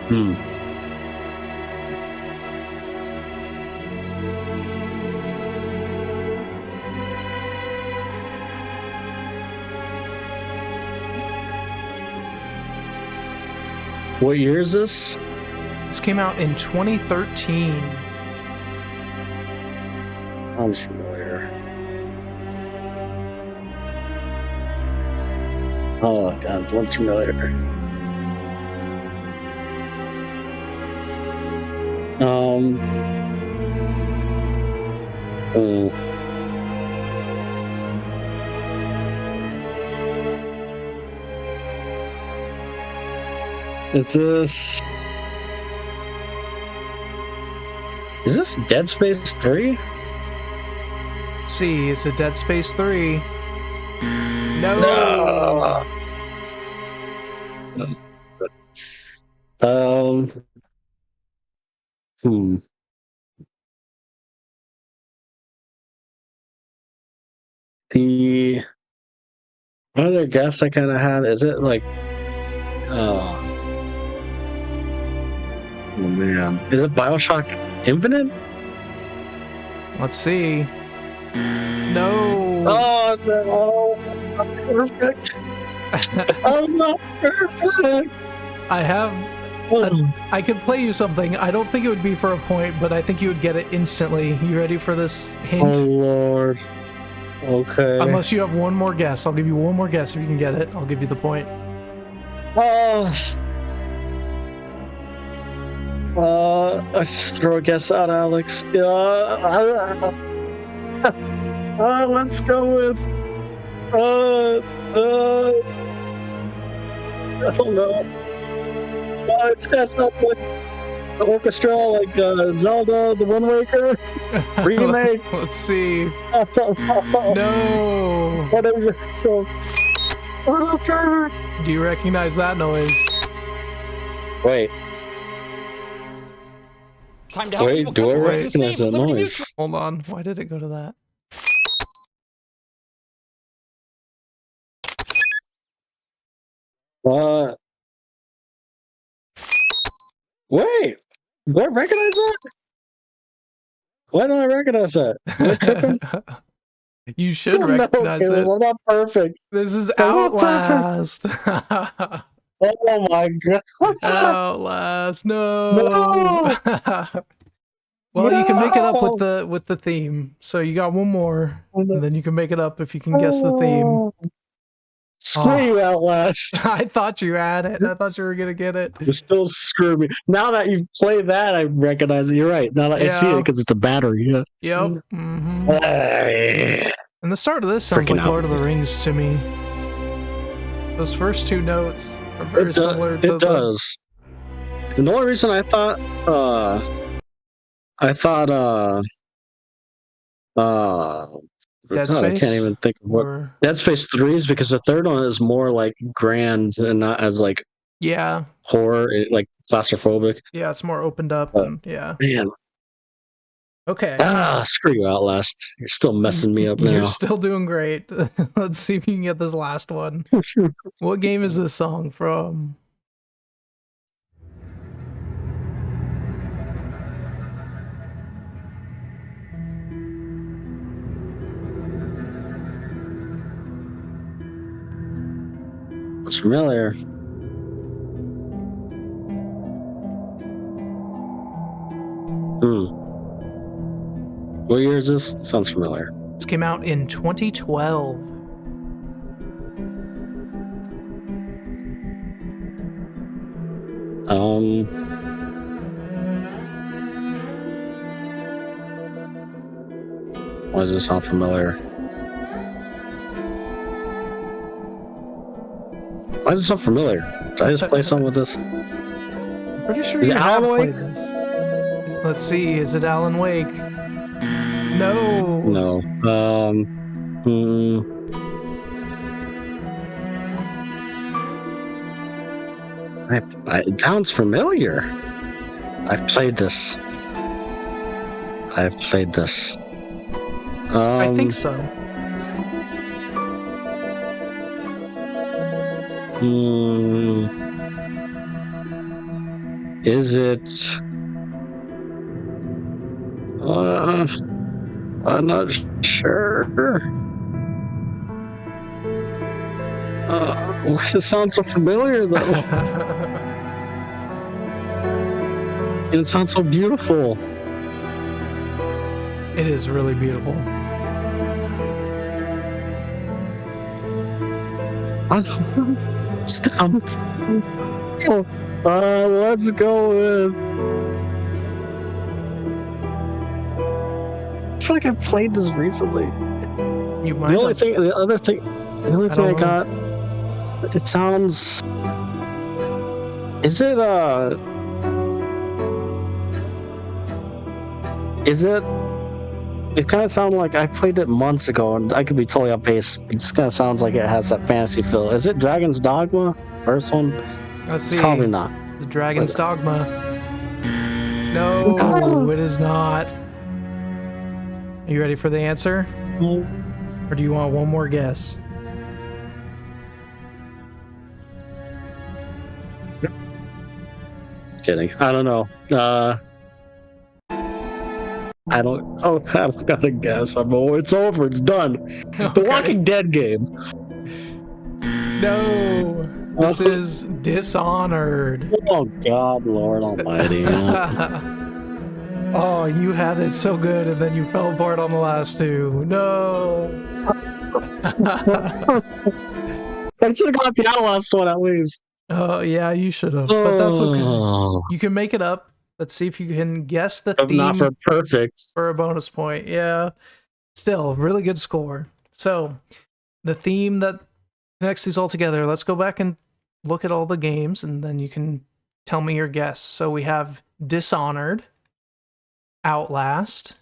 Hmm. What year is this? This came out in 2013. Sounds familiar. Oh god, it looks familiar. Oh. Is this Dead Space 3? Let's see, is it Dead Space 3? No. Hmm. The other guess I kind of had, is it like, oh man, is it BioShock Infinite? Let's see. No. Oh no, I'm perfect. I'm not perfect. I have. I could play you something. I don't think it would be for a point, but I think you would get it instantly. You ready for this hint? Oh lord. Okay. Unless you have one more guess. I'll give you one more guess. If you can get it, I'll give you the point. Let's throw a guess out, Alex. Let's go with. I don't know. It's got something like the orchestra, like Zelda, the Wind Waker remake. Let's see. No. No. What is it? So. Do you recognize that noise? Wait. Time to help Wait, people do I come forward. recognize Save that Liberty noise? Mutual. Hold on. Why did it go to that? Wait. Do I recognize that? Why don't I recognize that? Am I tripping? You should recognize no, it. I'm not perfect. This is I'm not Outlast. Oh my god. Outlast. No. No. Well, you can make it up No. with the theme. So you got one more, and then you can make it up if you can guess the theme. Screw you, Outlast. I thought you had it. I thought you were gonna get it. You're still screwing me. Now that you play that, I recognize it. You're right. Now that I see it, Yeah. because it's a battery. Yeah. Yep. hmm Ah, And the start of this sounds Freaking like Lord of the Outlast. Rings to me. Those first two notes are very similar to it does. And the only reason I thought, Dead God, I can't Space. even think of what Or Dead Space 3 is, because the third one is more like grand and not as like yeah, horror, like claustrophobic. yeah, it's more opened up But and yeah. man, Okay. screw you, Outlast. You're still messing me up You're now. still doing great. Let's see if you can get this last one. What game is this song from? It's familiar. What year is this? Sounds familiar. This came out in 2012. Why does this sound familiar? Why does it sound familiar? Did I just play something with this? I'm pretty sure Is you it have Alan Wake? played this. Let's see. Is it Alan Wake? No. No. It sounds familiar. I've played this. I think so. Is it? I'm not sure. Why does it sound so familiar though? And it sounds so beautiful. It is really beautiful. Stumped. Let's go with. I feel like I played this recently. You might The only have. thing, the other thing I don't got. It sounds. Is it Is it? It kind of sounds like I played it months ago, and I could be totally off base. It just kind of sounds like it has that fantasy feel. Is it Dragon's Dogma? First one? Let's see. Probably not. The Dragon's Dogma. No, it is not. Are you ready for the answer? Or do you want one more guess? Kidding. I don't know. I don't. Oh, I've got to guess. It's over. It's done. The Okay. Walking Dead game. No, this is Dishonored. Oh God, Lord Almighty! Oh, you had it so good, and then you fell apart on the last two. No. I should have got the last one at least. Oh, yeah, you should have, but that's okay. Oh, You can make it up. Let's see if you can guess the but theme not for perfect. for a bonus point. Yeah, still really good score. So, the theme that connects these all together. Let's go back and look at all the games, and then you can tell me your guess. So we have Dishonored, Outlast,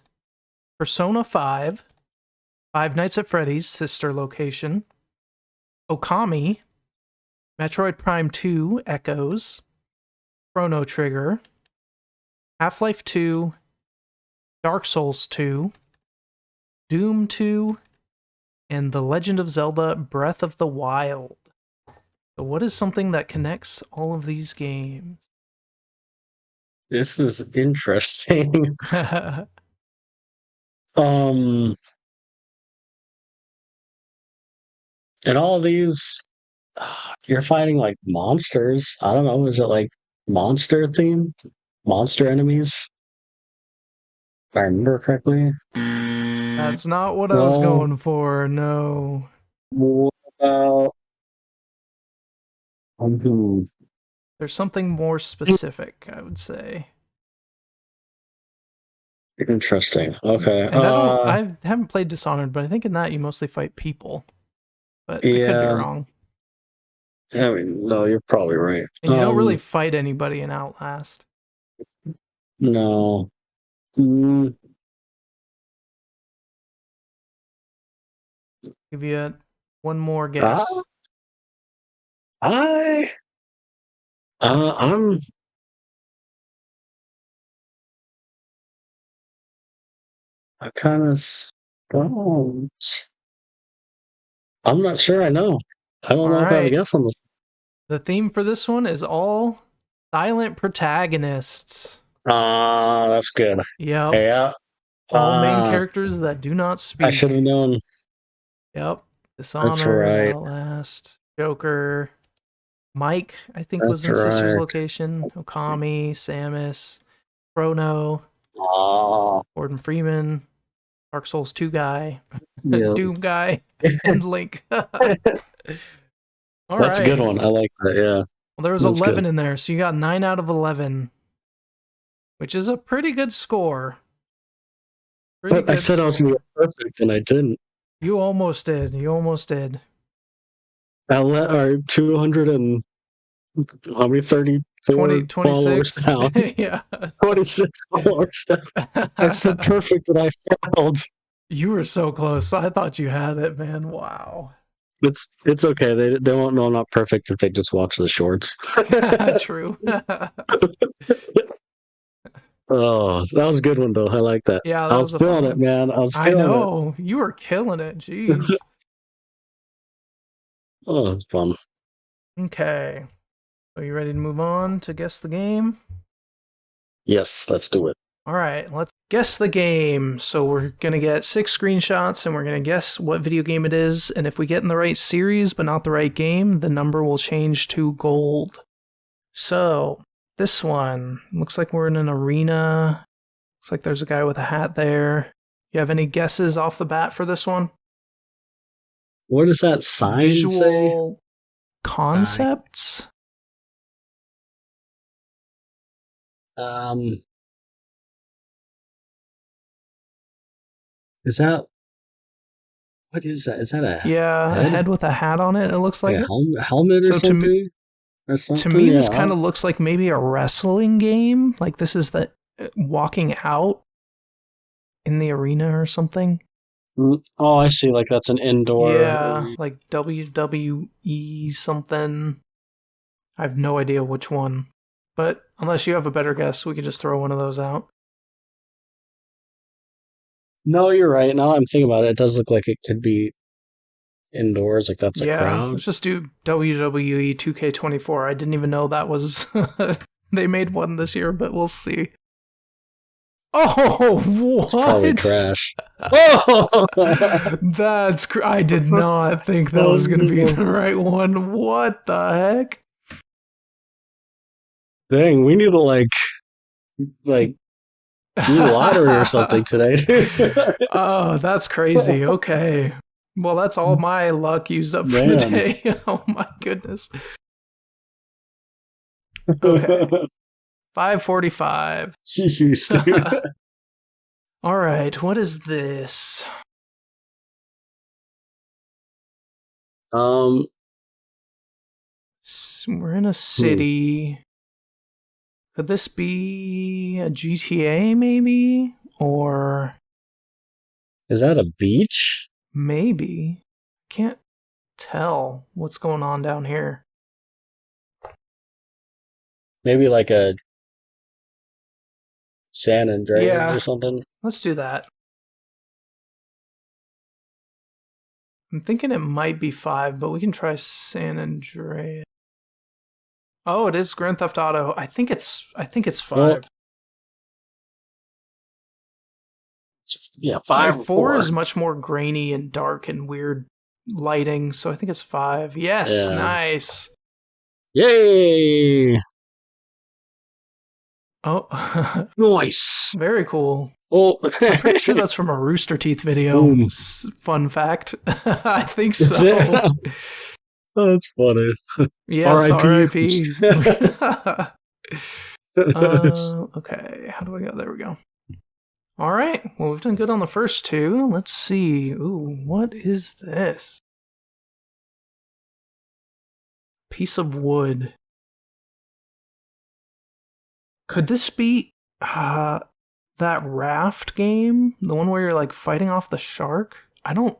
Persona 5, Five Nights at Freddy's sister location, Okami, Metroid Prime 2 Echoes, Chrono Trigger, Half-Life 2, Dark Souls 2, Doom 2, and The Legend of Zelda Breath of the Wild. So what is something that connects all of these games? This is interesting. And all these, you're fighting like monsters. I don't know. Is it like monster theme? Monster enemies? If I remember correctly. That's not what I was going for, no. What about Mhm. There's something more specific, I would say. Interesting. Okay. And I haven't played Dishonored, but I think in that you mostly fight people. But I could be Yeah. wrong. I mean, no, you're probably right. And you don't really fight anybody in Outlast. No. Mm, Give you one more ah, guess. I. I'm. I kind of don't. I'm not sure. I know. I don't All know if I have a right. guess on this. The theme for this one is all silent protagonists. That's good. Yep. Yeah. All main characters that do not speak. I should have known. Yep. Dishonored, right. Outlast, Joker, Mike, I think was in That's Sister's right. Location, Okami, Samus, Chrono, Ah. Gordon Freeman, Dark Souls 2 guy, Yeah. Doom guy, and Link. All That's right. a good one. I like that. Yeah. Well, there was That's 11 good. in there, so you got 9 out of 11, which is a pretty good score. But I said I was going to get perfect, and I didn't. You almost did. You almost did. I let our 200 and how many 34 followers 26. down. Yeah. 26 followers down. I said perfect, and I failed. You were so close. I thought you had it, man. Wow. It's okay. They won't know I'm not perfect if they just watch the shorts. True. Oh, that was a good one though. I like that. Yeah, I that was was a feeling fun it, one. man. I was I feeling it. know. You were killing it. Jeez. Oh, it's fun. Okay. Are you ready to move on to guess the game? Yes, let's do it. All right, let's guess the game. So we're going to get 6 screenshots and we're going to guess what video game it is. And if we get in the right series but not the right game, the number will change to gold. So this one looks like we're in an arena. Looks like there's a guy with a hat there. You have any guesses off the bat for this one? What does that sign say? Visual concepts? Is that what is that? Is that a Yeah, head? a head with a hat on it. It looks like a helmet or So something? to me, this kind of looks like maybe a wrestling game. Like this is the walking out in the arena or something. Oh, I see. Like that's an indoor. Yeah, like WWE something. I have no idea which one. But unless you have a better guess, we could just throw one of those out. No, you're right. Now I'm thinking about it. It does look like it could be indoors. Like that's a crowd. Let's just do WWE 2K24. I didn't even know that was. They made one this year, but we'll see. Oh, what? It's probably trash. Oh, I did not think that was going to be the right one. What the heck? Dang, we need to like do lottery or something today. Oh, that's crazy. Okay. Well, that's all my luck used up for the day. Oh my goodness. Okay. 5:45. Jeez, dude. All right, what is this? We're in a city. Could this be a GTA maybe? Or is that a beach? Maybe. Can't tell what's going on down here. Maybe like a San Andreas or something. Let's do that. I'm thinking it might be 5, but we can try San Andreas. Oh, it is Grand Theft Auto. I think it's 5. Well, yeah, 5 or 4 is much more grainy and dark and weird lighting, so I think it's 5. Yes, nice. Yay! Oh, nice. Very cool. Oh, I'm pretty sure that's from a Rooster Teeth video. Fun fact. I think so. Oh, that's funny. Yes, R.I.P. RIP. Okay, how do I go? There we go. All right, well, we've done good on the first two. Let's see. Ooh, what is this? Piece of wood. Could this be that raft game? The one where you're like fighting off the shark? I think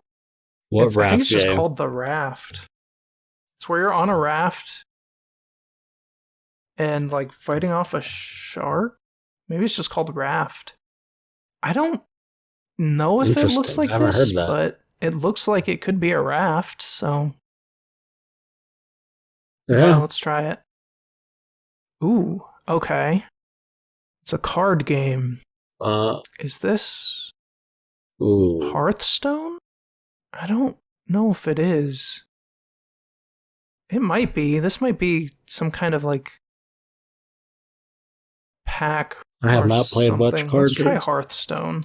it's just called The Raft. It's where you're on a raft and like fighting off a shark. Maybe it's just called Raft. I don't know if it looks like this, but it looks like it could be a raft, so yeah, let's try it. Ooh, okay. It's a card game. Is this Hearthstone? I don't know if it is. It might be. This might be some kind of like pack. I have not played much card games. Let's try Hearthstone.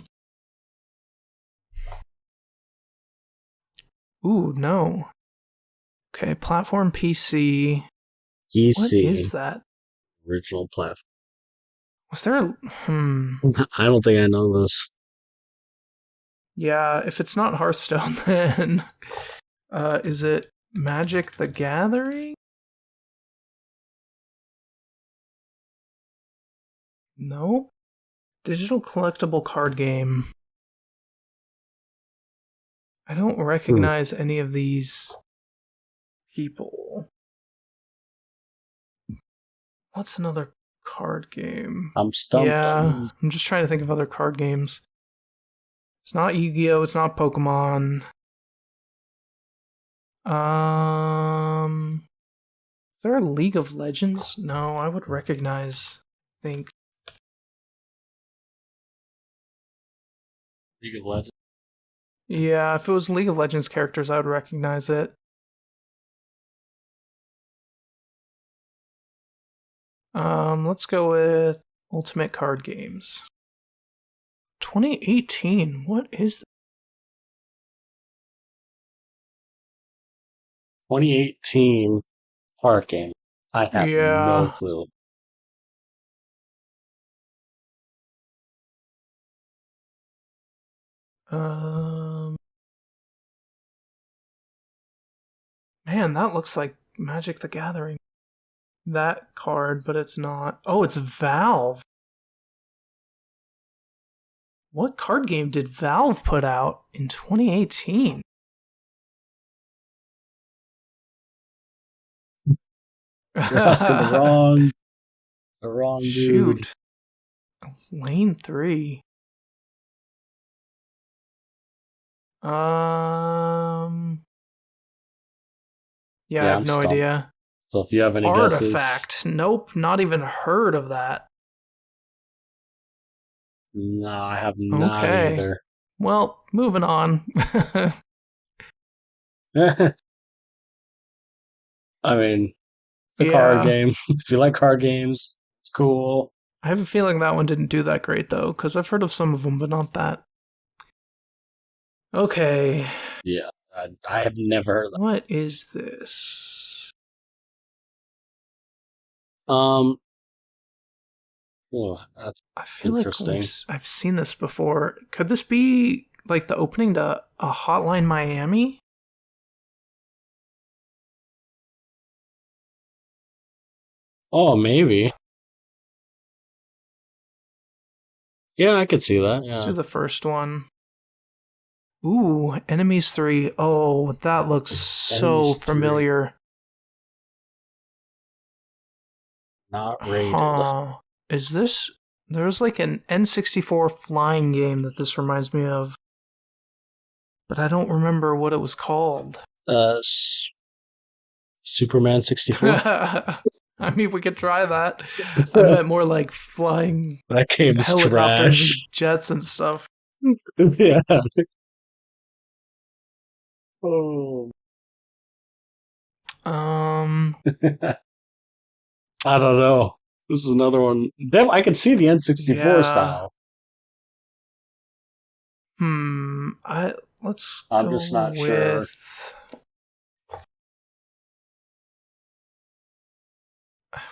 Ooh, no. Okay, platform PC. What is that? Original platform. Was there a... I don't think I know this. Yeah, if it's not Hearthstone, then... is it Magic the Gathering? No. Digital collectible card game. I don't recognize any of these people. What's another card game? I'm stumped. Yeah, I'm just trying to think of other card games. It's not Yu-Gi-Oh! It's not Pokemon. Is there a League of Legends? No, I would recognize, I think. League of Legends? Yeah, if it was League of Legends characters, I would recognize it. Let's go with Ultimate Card Games. 2018, what is that? 2018 card game. I have no clue. Man, that looks like Magic the Gathering. That card, but it's not. Oh, it's Valve. What card game did Valve put out in 2018? You're asking the wrong Shoot. dude. Lane 3. Yeah, I have no idea. So if you have any guesses... Artifact. Nope, not even heard of that. No, I have not either. Well, moving on. I mean, it's a card game. If you like card games, it's cool. I have a feeling that one didn't do that great, though, because I've heard of some of them, but not that. Okay. Yeah, I have never heard of that. What is this? Oh, that's I feel interesting. like I've seen this before. Could this be like the opening to a Hotline Miami? Oh, maybe. Yeah, I could see that. Yeah. Let's do the first one. Ooh, Enemies 3. Oh, that looks so familiar. Not rated. Is this... There's like an N64 flying game that this reminds me of. But I don't remember what it was called. Superman 64? I mean, we could try that. I meant more like flying that game's helicopters trash. and jets and stuff. Yeah. Oh. I don't know. This is another one. I can see the N64 style. I'm just not sure.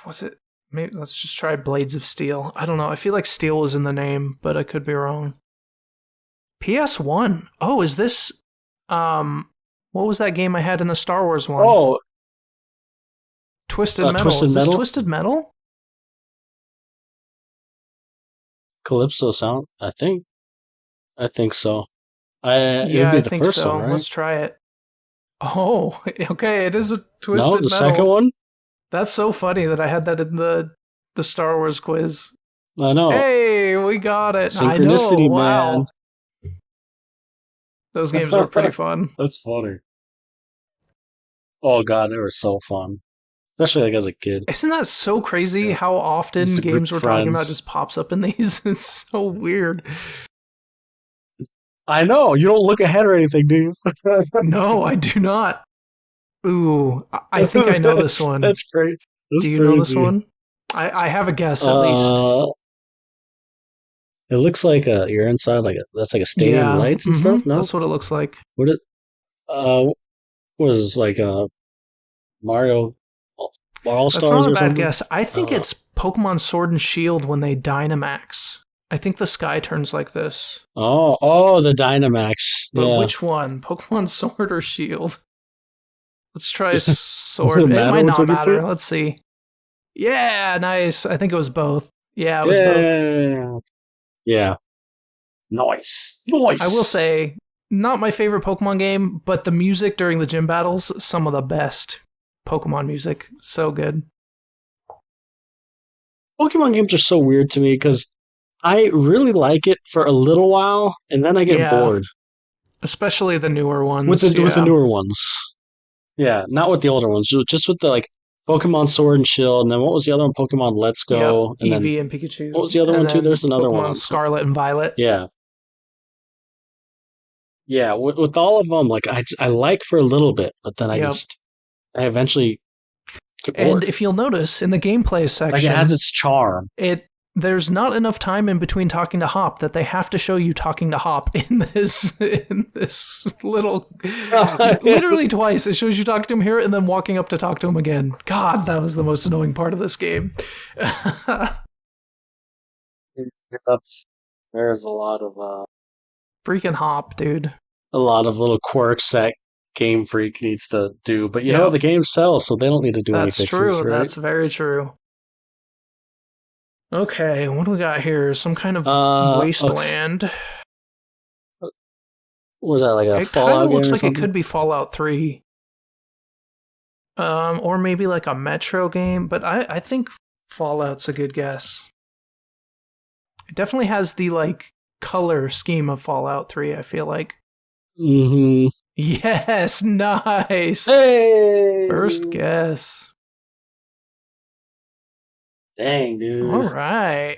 Was it? Maybe let's just try Blades of Steel. I don't know. I feel like Steel was in the name, but I could be wrong. PS1. Oh, is this what was that game I had in the Star Wars one? Oh, Twisted Metal. Twisted Is this Metal? Twisted Metal? Calypso sound. I think so. It Yeah, would be I the think first so. one, right? Let's try it. Oh, okay. It is a No, Twisted the Metal. second one. That's so funny that I had that in the Star Wars quiz. I know. Hey, we got it. Synchronicity, I know. Wow. man. Those games were pretty fun. That's funny. Oh god, they were so fun. Especially like as a kid. Isn't that so crazy Yeah. how often Just a group games of we're talking about friends. just pops up in these? It's so weird. I know. You don't look ahead or anything, do you? No, I do not. Ooh, I think I know this one. That's great. That's Do you crazy. know this one? I have a guess at least. It looks like you're inside that's like a stadium lights and stuff. No, That's what it looks like. what it was like Mario All That's Stars not a or bad something. guess. I think it's Pokemon Sword and Shield when they Dynamax. I think the sky turns like this. Oh, the Dynamax. But Yeah. which one? Pokemon Sword or Shield? Let's try Does it Sword. It matter might which not one you matter. pick? Let's see. Yeah, nice. I think it was both. Yeah, it was both. Yeah. Nice. Nice. I will say, not my favorite Pokemon game, but the music during the gym battles, some of the best Pokemon music. So good. Pokemon games are so weird to me because I really like it for a little while and then I get Yeah. bored Especially the newer ones. with the yeah. newer ones. Yeah, not with the older ones, just with the like Pokemon Sword and Shield, and then what was the other one? Pokemon Let's Go, and then Eevee and Pikachu. what was the other And one too? then There's another Pokemon one. Scarlet and Violet. Yeah, yeah. With all of them, like I like for a little bit, but then I eventually get bored. And if you'll notice in the gameplay section, Like it has its charm. There's not enough time in between talking to Hop that they have to show you talking to Hop in this little literally twice. It shows you talking to him here and then walking up to talk to him again. God, that was the most annoying part of this game. There's a lot of Freaking Hop, dude. a lot of little quirks that Game Freak needs to do, but you know the game sells, so they don't need to do any That's fixes, true. right? That's very true. Okay, what do we got here? Some kind of wasteland. Okay. Was that like a It Fallout kind of game looks or like something? it could be Fallout 3. Or maybe like a Metro game, but I think Fallout's a good guess. It definitely has the like color scheme of Fallout 3, I feel like. Mm-hmm. Yes, nice. Hey! First guess. Dang, dude. All right.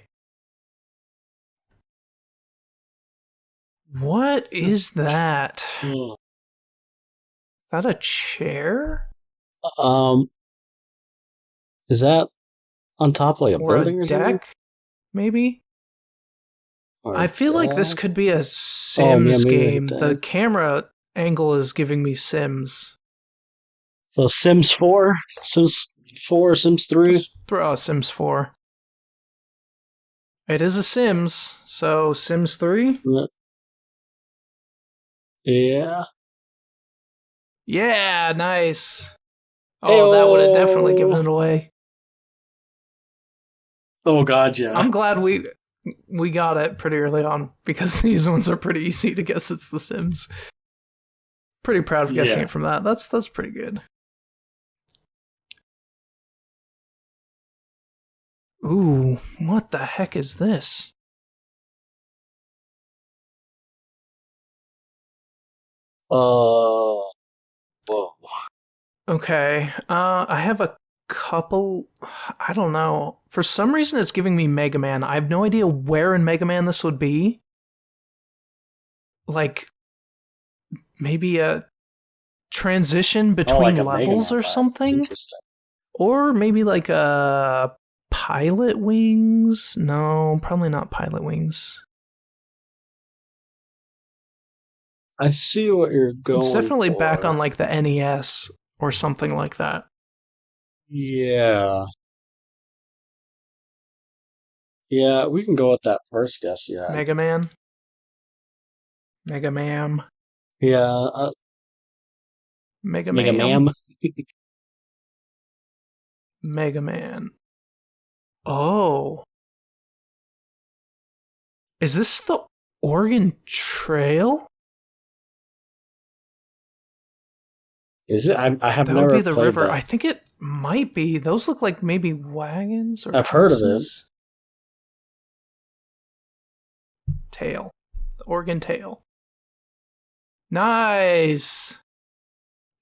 What is that? Is that a chair? Is that on top of like a building or something? Deck? Maybe? Or I feel like this could be a Sims game. The camera angle is giving me Sims. So Sims 4? Sims 4, Sims 3? Just throw out Sims 4. It is a Sims, so Sims 3? Yeah. Yeah, nice. Oh, that would have definitely given it away. Oh god, yeah. I'm glad we got it pretty early on because these ones are pretty easy to guess it's the Sims. Pretty proud of guessing it from that. That's pretty good. Ooh, what the heck is this? Whoa. Okay, I have a couple. I don't know. For some reason, it's giving me Mega Man. I have no idea where in Mega Man this would be. Like, maybe a transition between like levels or something? Interesting. Or maybe like a Pilot Wings? No, probably not Pilot Wings. I see what you're going It's definitely for. back on like the NES or something like that. Yeah. Yeah, we can go with that first guess you had. Mega Man. Mega Man. Yeah, Mega Mega Man. Man. Mega Man. Oh. Is this the Oregon Trail? Is it? I have That never would be the played river. that. I think it might be. Those look like maybe wagons or I've heard of it. horses. Tail. The Oregon Tail. Nice.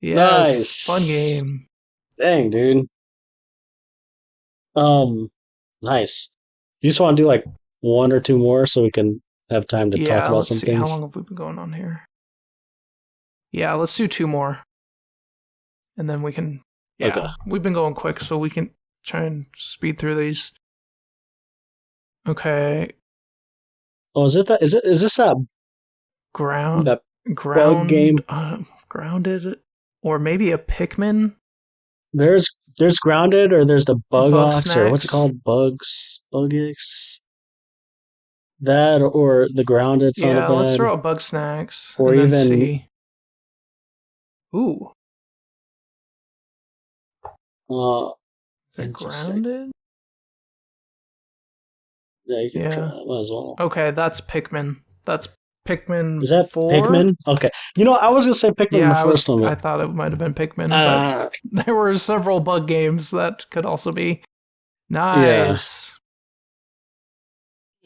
Yes. Nice. Fun game. Dang, dude. Nice. You just want to do like one or two more so we can have time to talk about Let's some see. things? How long have we been going on here? Yeah, let's do two more. And then we can... Yeah, Okay. we've been going quick, so we can try and speed through these. Okay. Oh, is it that? Is this that Ground... bug game? Grounded... Or maybe a Pikmin? There's Grounded, or there's the Bug Ox, or what's it Snacks. called? Bugix. That or the Grounded sounded Yeah, bad. let's throw out Bug Snacks. Or and then even- see. Ooh. Is it Interesting. Grounded? Yeah, you can Yeah. try that one as well. Okay, that's Pikmin. That's Pikmin Is that 4? Pikmin? Okay. You know, I was gonna say Pikmin Yeah, the first one. I thought it might have been Pikmin, But, but there were several bug games that could also be. Nice.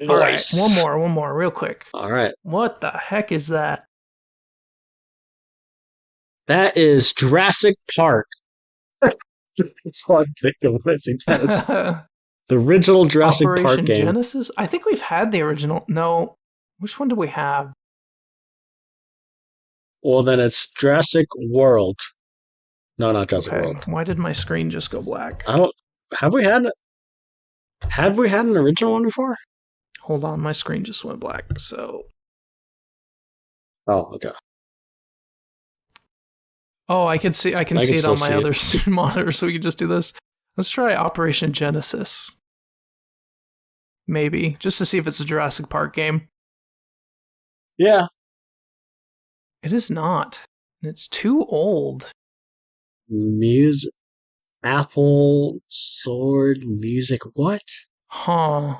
All right, nice. one more, real quick. All right. What the heck is that? That is Jurassic Park. That's all I'm thinking of. That is the original Jurassic Operation Park game. Genesis? I think we've had the original. No. Which one do we have? Well, then it's Jurassic World. No, not Jurassic Okay. World. Why did my screen just go black? I don't. Have we had an original one before? Hold on, my screen just went black. So. Oh, okay. Oh, I can see it on still my see other monitor, so we can just do this. Let's try Operation Genesis. Maybe, just to see if it's a Jurassic Park game. Yeah. It is not. It's too old. Music. Apple Sword Music. What? Huh.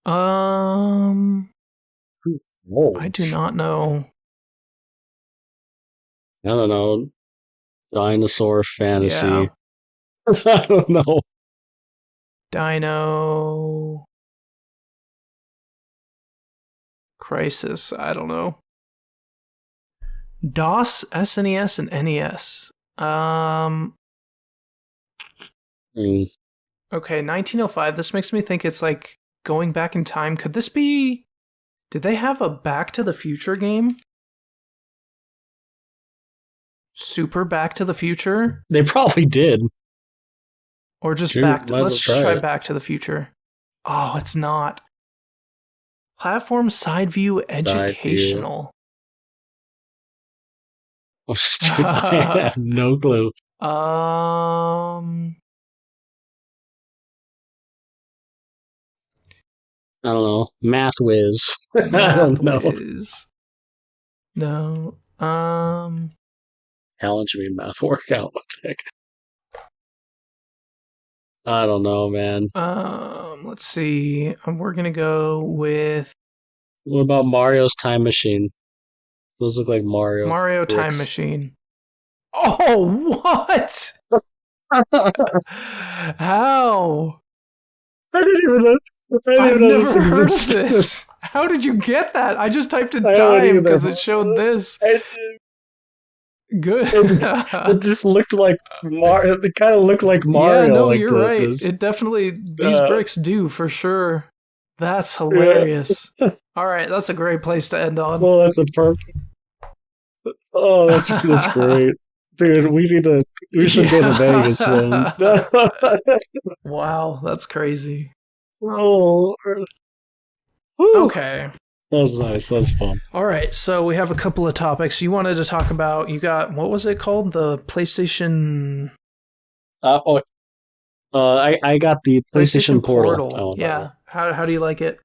Old. I do not know. I don't know. Dinosaur fantasy. Yeah. I don't know. Dino Crisis. I don't know. DOS, SNES, and NES. Okay, 1905. This makes me think it's like going back in time. Could this be... Did they have a Back to the Future game? Super Back to the Future? They probably did. Or just Sure, Back to... might as Let's well just try try it. Back to the Future. Oh, it's not. Platform Side View Educational. I have no clue. I I don't know. Math whiz. I don't know. No. Helen should be math workout. What the heck? I don't know, man. Let's see. We're gonna go with What about Mario's Time Machine? Those look like Mario. Mario bricks. Time Machine. Oh, what? How? I didn't even know. I've never heard of this. How did you get that? I just typed in I don't time either. because it showed this. Good. It just looked like Mario. It kind of looked like Mario. Yeah, no, like you're right. It definitely, these bricks do for sure. That's hilarious. All right, that's a great place to end on. Well, that's a perfect. Oh, that's great, dude. We should go to Vegas then. Wow, that's crazy. Oh, Okay. that was nice. That was fun. All right, so we have a couple of topics you wanted to talk about. You got, what was it called? The PlayStation... I got the PlayStation Portal. Oh, Yeah. How do you like it?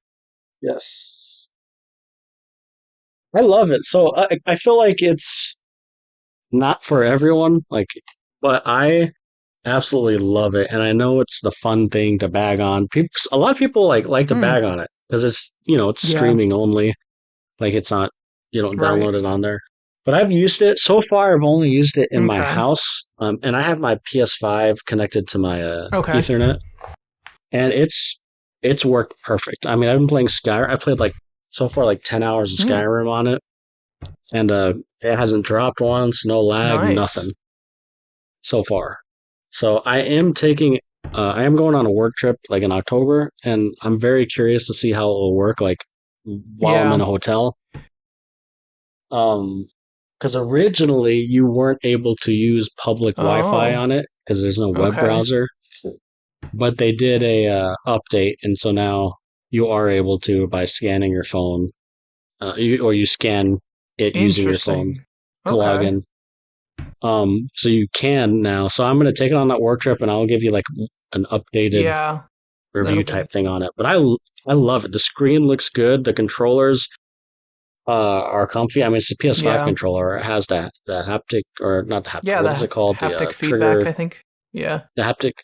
Yes. I love it. So I feel like it's not for everyone, like, but I absolutely love it, and I know it's the fun thing to bag on. People, a lot of people like to bag on it because it's it's Yeah. streaming only, like it's not you don't Right. download it on there. But I've used it so far. I've only used it in my Okay. house, and I have my PS5 connected to my Okay. Ethernet, and it's worked perfect. I mean, I've been playing Skyrim. I played like so far like 10 hours of Skyrim on it, and it hasn't dropped once, no lag, Nice. nothing so far. So I am going on a work trip like in October, and I'm very curious to see how it will work like while I'm in a hotel. Because originally you weren't able to use public Wi-Fi on it because there's no web browser, but they did a update, and so now you are able to by scanning your phone, you scan it using your phone to log in. So you can now. So I'm going to take it on that work trip, and I'll give you like an updated review type thing on it. But I love it. The screen looks good. The controllers are comfy. I mean, it's a PS5 controller. It has the haptic, or not the haptic. Yeah, what is it called? Haptic The feedback, trigger. I think. Yeah. The haptic.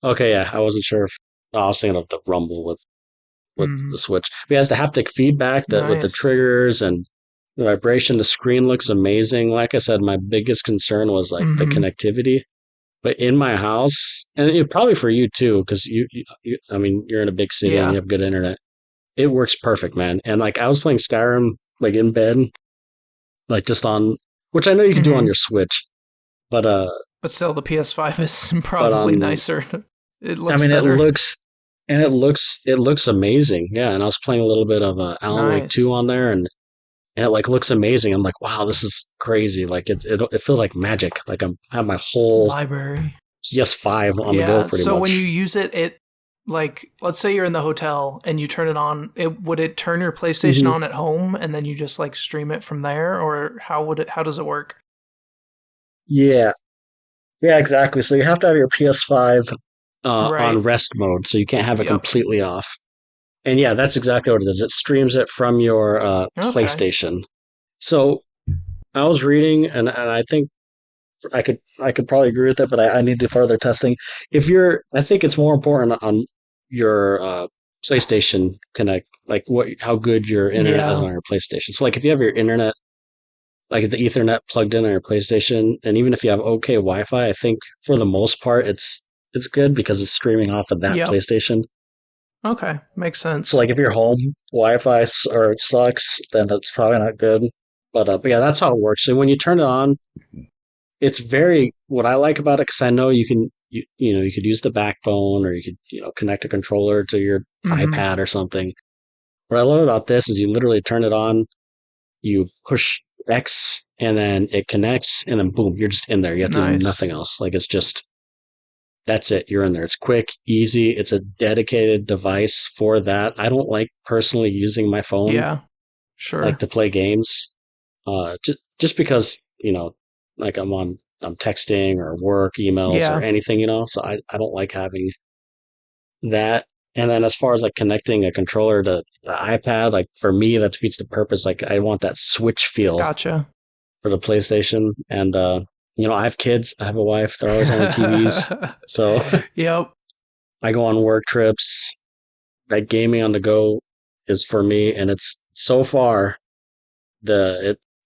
Okay, yeah. I wasn't sure if I was thinking of the rumble with the Switch. But it has the haptic feedback with the triggers and the vibration. The screen looks amazing. Like I said, my biggest concern was like the connectivity. But in my house, and probably for you too, because I mean, you're in a big city and you have good internet. It works perfect, man. And like I was playing Skyrim like in bed, like just on, which I know you can do on your Switch, but still the PS5 is probably nicer. It looks better. It looks amazing. Yeah, and I was playing a little bit of Alan Wake 2 on there, and it like looks amazing. I'm like, wow, this is crazy. Like it feels like magic. Like I have my whole library, PS5 on the go pretty much. So when you use it, like let's say you're in the hotel and you turn it on, would it turn your PlayStation on at home and then you just like stream it from there, or how does it work? Yeah, exactly. So you have to have your PS5 on rest mode, so you can't have it completely off. And yeah, that's exactly what it is. It streams it from your PlayStation. So I was reading, and I think I could probably agree with it, but I need to further testing. I think it's more important on your PlayStation Connect, like how good your internet is on your PlayStation. So like if you have your internet, like the Ethernet plugged in on your PlayStation, and even if you have okay Wi-Fi, I think for the most part it's good because it's streaming off of that PlayStation. Okay, makes sense. So like if your home Wi-Fi sucks, then that's probably not good. But yeah, that's how it works. So when you turn it on, it's what I like about it, because I know you can you could use the backbone, or you could connect a controller to your iPad or something. What I love about this is you literally turn it on, you push X, and then it connects, and then boom, you're just in there. You have to do nothing else. Like it's just, that's it. You're in there. It's quick, easy. It's a dedicated device for that. I don't like personally using my phone. Yeah, sure. Like to play games, just because like I'm texting or work emails or anything, So I don't like having that. And then as far as like connecting a controller to the iPad, like for me that defeats the purpose. Like I want that Switch feel. Gotcha. For the PlayStation, and I have kids, I have a wife, they're always on the TVs. So I go on work trips. That gaming on the go is for me, and it's so far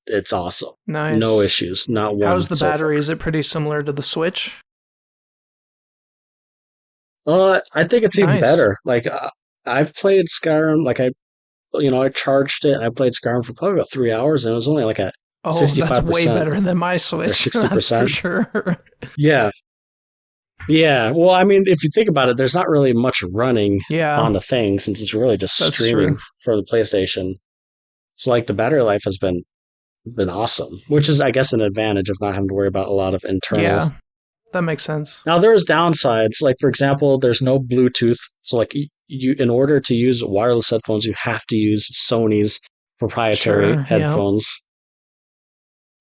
it's awesome. Nice. No issues, not one. How's the battery? Is it pretty similar to the Switch? I think it's even better. Like I've played Skyrim, like I charged it. I played Skyrim for probably about 3 hours, and it was only like a 65%. That's way better than my Switch. 60%. That's for sure. Yeah. Well, I mean, if you think about it, there's not really much running on the thing, since it's really just streaming for the PlayStation. So like the battery life has been awesome, which is, I guess, an advantage of not having to worry about a lot of internal. Yeah, that makes sense. Now there's downsides. Like for example, there's no Bluetooth. So like in order to use wireless headphones, you have to use Sony's proprietary headphones.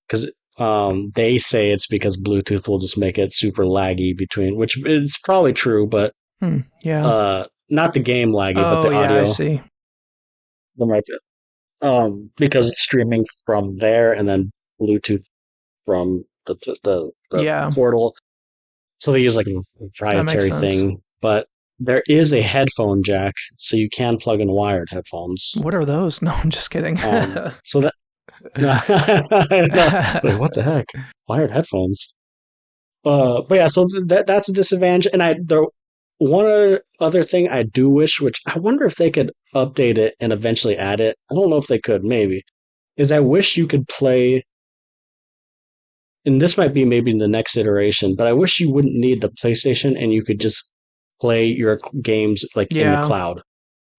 Because They say it's because Bluetooth will just make it super laggy which it's probably true, but Yeah. not the game laggy, but Oh, the yeah, I audio. see. Because it's streaming from there and then Bluetooth from the Yeah, portal. So they use like a that makes proprietary sense. thing, but there is a headphone jack, so you can plug in wired headphones. What are those? No, I'm just kidding. So that no, like what the heck, wired headphones. But yeah, so that's a disadvantage. And one other thing I do wish, which I wonder if they could update it and eventually add it. I don't know if they could, maybe. Is I wish you could play, and this might be maybe in the next iteration, but I wish you wouldn't need the PlayStation and you could just play your games like in the Yeah. cloud,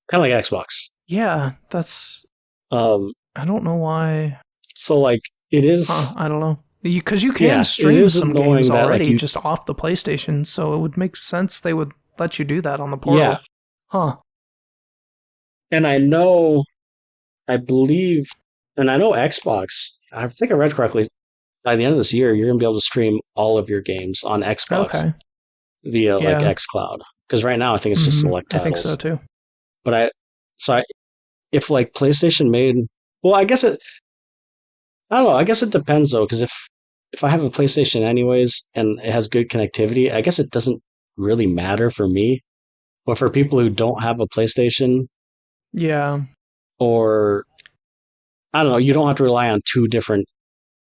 kind of like Xbox. Yeah, that's. Um, I don't know why. so like it is, I don't know. Because you yeah, can it stream is some annoying games that like already just off the PlayStation, so it would make sense they would let you do that on the portal. yeah, Huh. and I believe, and I know Xbox. I think I read correctly. By the end of this year, you're gonna be able to stream all of your games on Xbox Okay. via like Yeah. xCloud. Because right now, I think it's just select I think titles. so too. But if like PlayStation made, well, I guess I don't know. I guess it depends though, because if I have a PlayStation anyways and it has good connectivity, I guess it doesn't really matter for me. But for people who don't have a PlayStation, Yeah. or I don't know, you don't have to rely on two different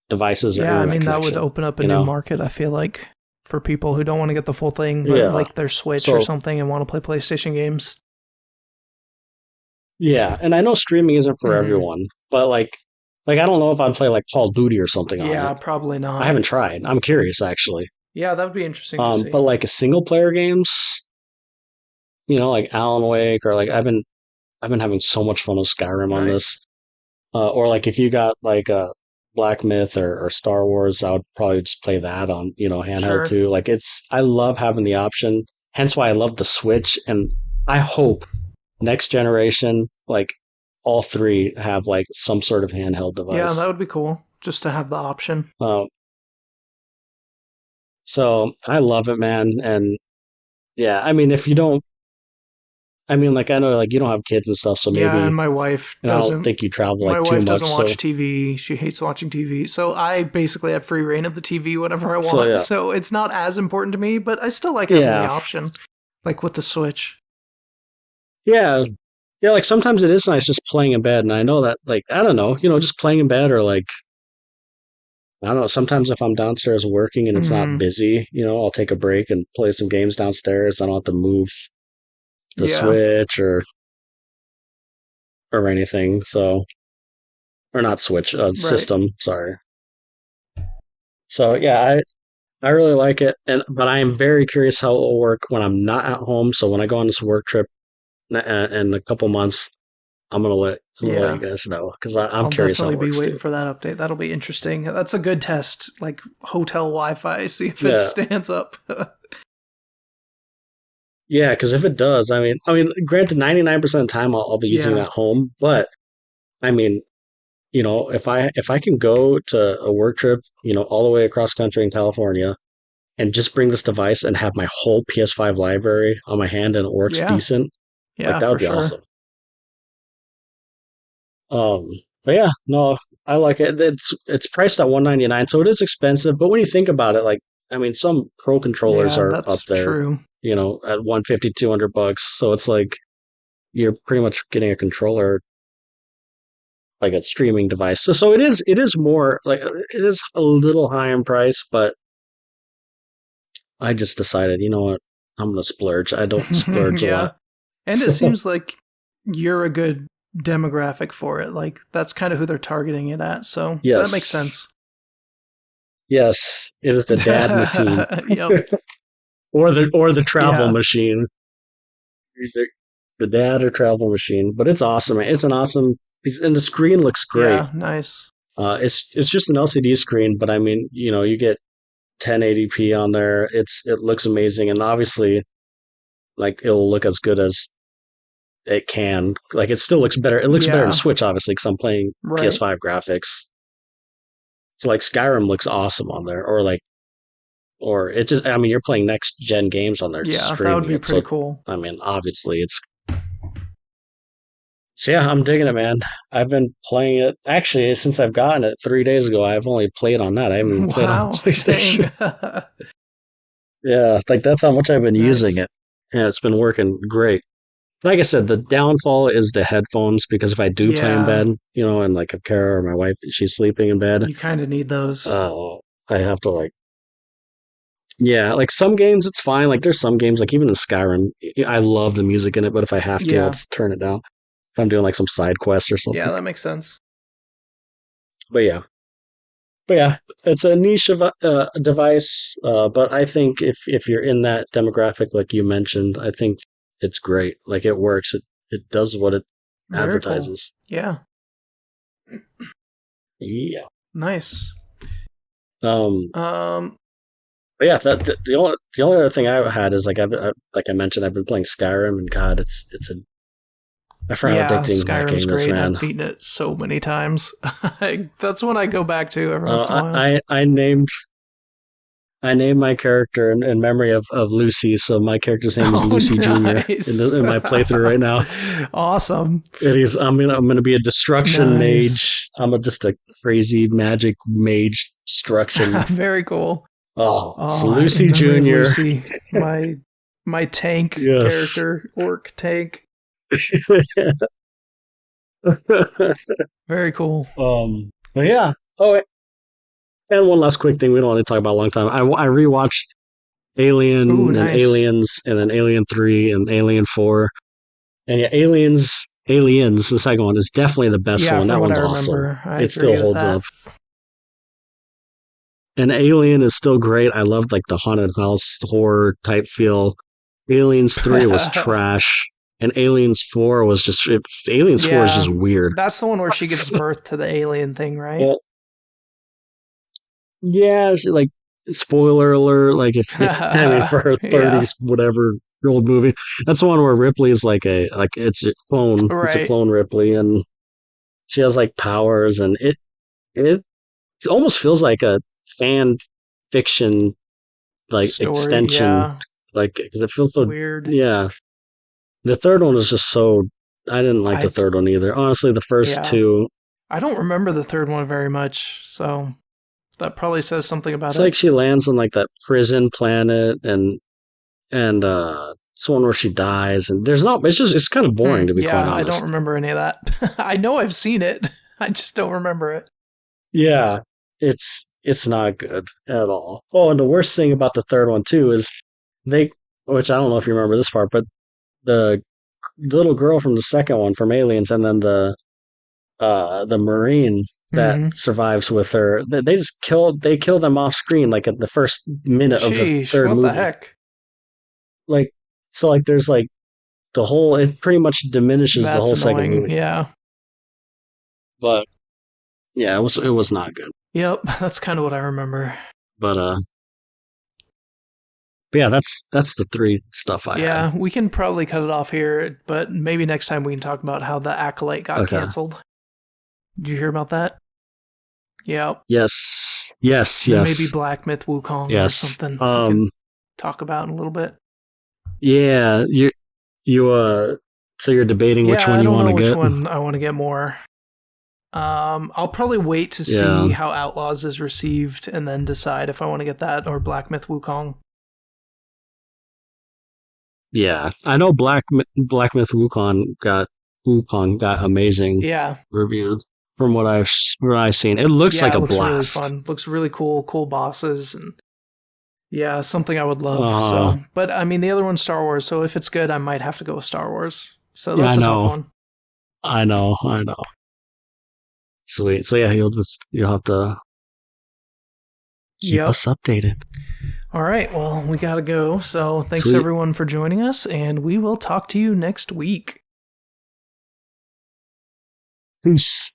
devices or Yeah, I internet mean, that would connection. open up a You new know? market, I feel like, for people who don't want to get the full thing, but Yeah. like their Switch or something and want to play PlayStation games. Yeah, and I know streaming isn't for everyone, but like I don't know if I'd play like Call of Duty or something on Yeah, it. probably not. I haven't tried. I'm curious actually. Yeah, that would be interesting to see. But like a single player games, like Alan Wake, or like I've been having so much fun with Skyrim on this. Nice. Or like if you got like a Black Myth or Star Wars, I would probably just play that on handheld Sure. too. Like I love having the option. Hence why I love the Switch, and I hope next generation, like all three have like some sort of handheld device. Yeah, that would be cool, just to have the option. So I love it, man. And yeah, I mean, if you don't, I mean, like I know, like you don't have kids and stuff, so maybe. Yeah, and my wife and I don't doesn't. think you travel My like too wife much. doesn't watch So TV. She hates watching TV. So I basically have free reign of the TV whenever I want. So, yeah. So it's not as important to me, but I still like having Yeah. the option, like with the Switch. yeah, yeah. Like sometimes it is nice just playing in bed, and I know that, like I don't know, just playing in bed, or like I don't know. Sometimes if I'm downstairs working and it's not busy, I'll take a break and play some games downstairs. I don't have to move the Yeah. Switch or anything. So, or not Switch, system. Sorry. So yeah, I really like it, but I am very curious how it will work when I'm not at home. So when I go on this work trip in a couple months, I'm gonna let you guys know, because I'm curious how it definitely works be waiting too. for that update. That'll be interesting. That's a good test, like hotel Wi-Fi. See if it stands up. Yeah, because if it does, I mean, granted, 99% of the time I'll be using that home, but I mean, if I can go to a work trip, all the way across country in California, and just bring this device and have my whole PS5 library on my hand and it works decent, like that would be awesome. But yeah, no, I like it. It's priced at $199, so it is expensive. But when you think about it, like I mean, some pro controllers are up there, true. At $150, $200. So it's like you're pretty much getting a controller, like a streaming device. So it is more like it is a little high in price, but I just decided, you know what, I'm gonna splurge. I don't splurge a lot, and it seems like you're a good demographic for it. Like that's kind of who they're targeting it at. So that makes sense. Yes, it is the dad machine. Yep. or the travel machine. Either the dad or travel machine. But it's awesome. It's an awesome piece, and the screen looks great. Yeah, nice. It's just an LCD screen, but I mean, you get 1080p on there. It looks amazing, and obviously, like it'll look as good as it can. Like it still looks better. It looks better in Switch, obviously, because I'm playing PS5 graphics. So like Skyrim looks awesome on there, or it just, I mean, you're playing next gen games on there, just Yeah, that would streaming be it. pretty So, cool. I mean, obviously it's, so yeah, I'm digging it, man. I've been playing it. Actually, since I've gotten it 3 days ago, I've only played on that. I haven't even played on Wow, PlayStation. dang. Yeah, like that's how much I've been using Nice. it. Yeah, it's been working great. Like I said, the downfall is the headphones because if I do play in Yeah, bed, and like if Kara or my wife, she's sleeping in bed, you kind of need those. I have to like, yeah, like some games it's fine. Like there's some games, like even in Skyrim, I love the music in it, but if I have to, I'll Yeah, just turn it down. If I'm doing like some side quests or yeah, something. that makes sense. But yeah. But yeah, it's a niche of device. But I think if you're in that demographic, like you mentioned, I think it's great. Like it works. It does what it Very cool. advertises. Yeah, Yeah. nice. Um. Um, But yeah, the only other thing I had is like like I mentioned, I've been playing Skyrim, and God, it's I forgot how yeah, addicting that Skyrim's game is, great. man. I've beaten it so many times. That's one I go back to every once in a while. I named my character in memory of Lucy, so my character's name is Oh, Lucy Jr. nice. In my playthrough right now. Awesome. I'm gonna be a destruction Nice. mage. Just a crazy magic mage destruction. Very cool. Oh, it's Oh, Lucy in memory of Jr. Lucy, my tank Yes. character, orc tank. Very cool. But yeah. Oh, and one last quick thing we don't want to talk about a long time. I rewatched Alien Ooh, and nice. Aliens, and then Alien 3 and Alien 4. And yeah, Aliens, the second one is definitely the best Yeah, one. from That what one's I awesome. remember, I It still agree with holds that. up. And Alien is still great. I loved like the haunted house horror type feel. Aliens 3 was trash. And Aliens 4 was just Aliens 4 is just Yeah, weird. that's the one where she gives birth to the alien thing, right? Well, yeah, like spoiler alert, like if I mean for her Yeah, 30s whatever year old movie. That's the one where Ripley is like it's a clone. It's a right. clone Ripley, and she has like powers, and it almost feels like a fan fiction like Story, extension, yeah. like because it feels so, Weird. yeah. The third one is just so, I didn't like the I third one either. Honestly, the first yeah. two, I don't remember the third one very much, so that probably says something about it's it. like she lands on like that prison planet, and it's one where she dies, and there's not. It's kind of boring to be quite Yeah, I don't honest. remember any of that. I know I've seen it. I just don't remember it. Yeah, it's not good at all. Oh, and the worst thing about the third one too is they, which I don't know if you remember this part, but the little girl from the second one from Aliens, and then the Marine that Mm-hmm. survives with her, they just kill them off screen like at the first minute of the Sheesh, third what the movie. heck? Like so, like there's like it pretty much diminishes the That's whole second annoying. movie. Yeah. But yeah, it was not good. Yep, that's kind of what I remember. But yeah, that's the three stuff I Yeah, had. we can probably cut it off here, but maybe next time we can talk about how the Acolyte got Okay. canceled. Did you hear about that? Yep. Yes. Then maybe Black Myth Wukong or Yes. something. We can talk about in a little bit. Yeah, so you're debating which one I you don't want know to which get? one I want to get more. I'll probably wait to see how Outlaws is received and then decide if I want to get that or Black Myth Wukong. Yeah, I know Black Myth Wukong got amazing reviews from what I've seen. It looks like a looks blast. Really fun. Looks really cool bosses, and yeah, something I would love. So, but I mean, the other one's Star Wars, so if it's good, I might have to go with Star Wars. So that's a tough one. I know. Sweet. So yeah, you'll have to keep us updated. All right, well, we gotta go. So thanks everyone for joining us, and we will talk to you next week. Peace.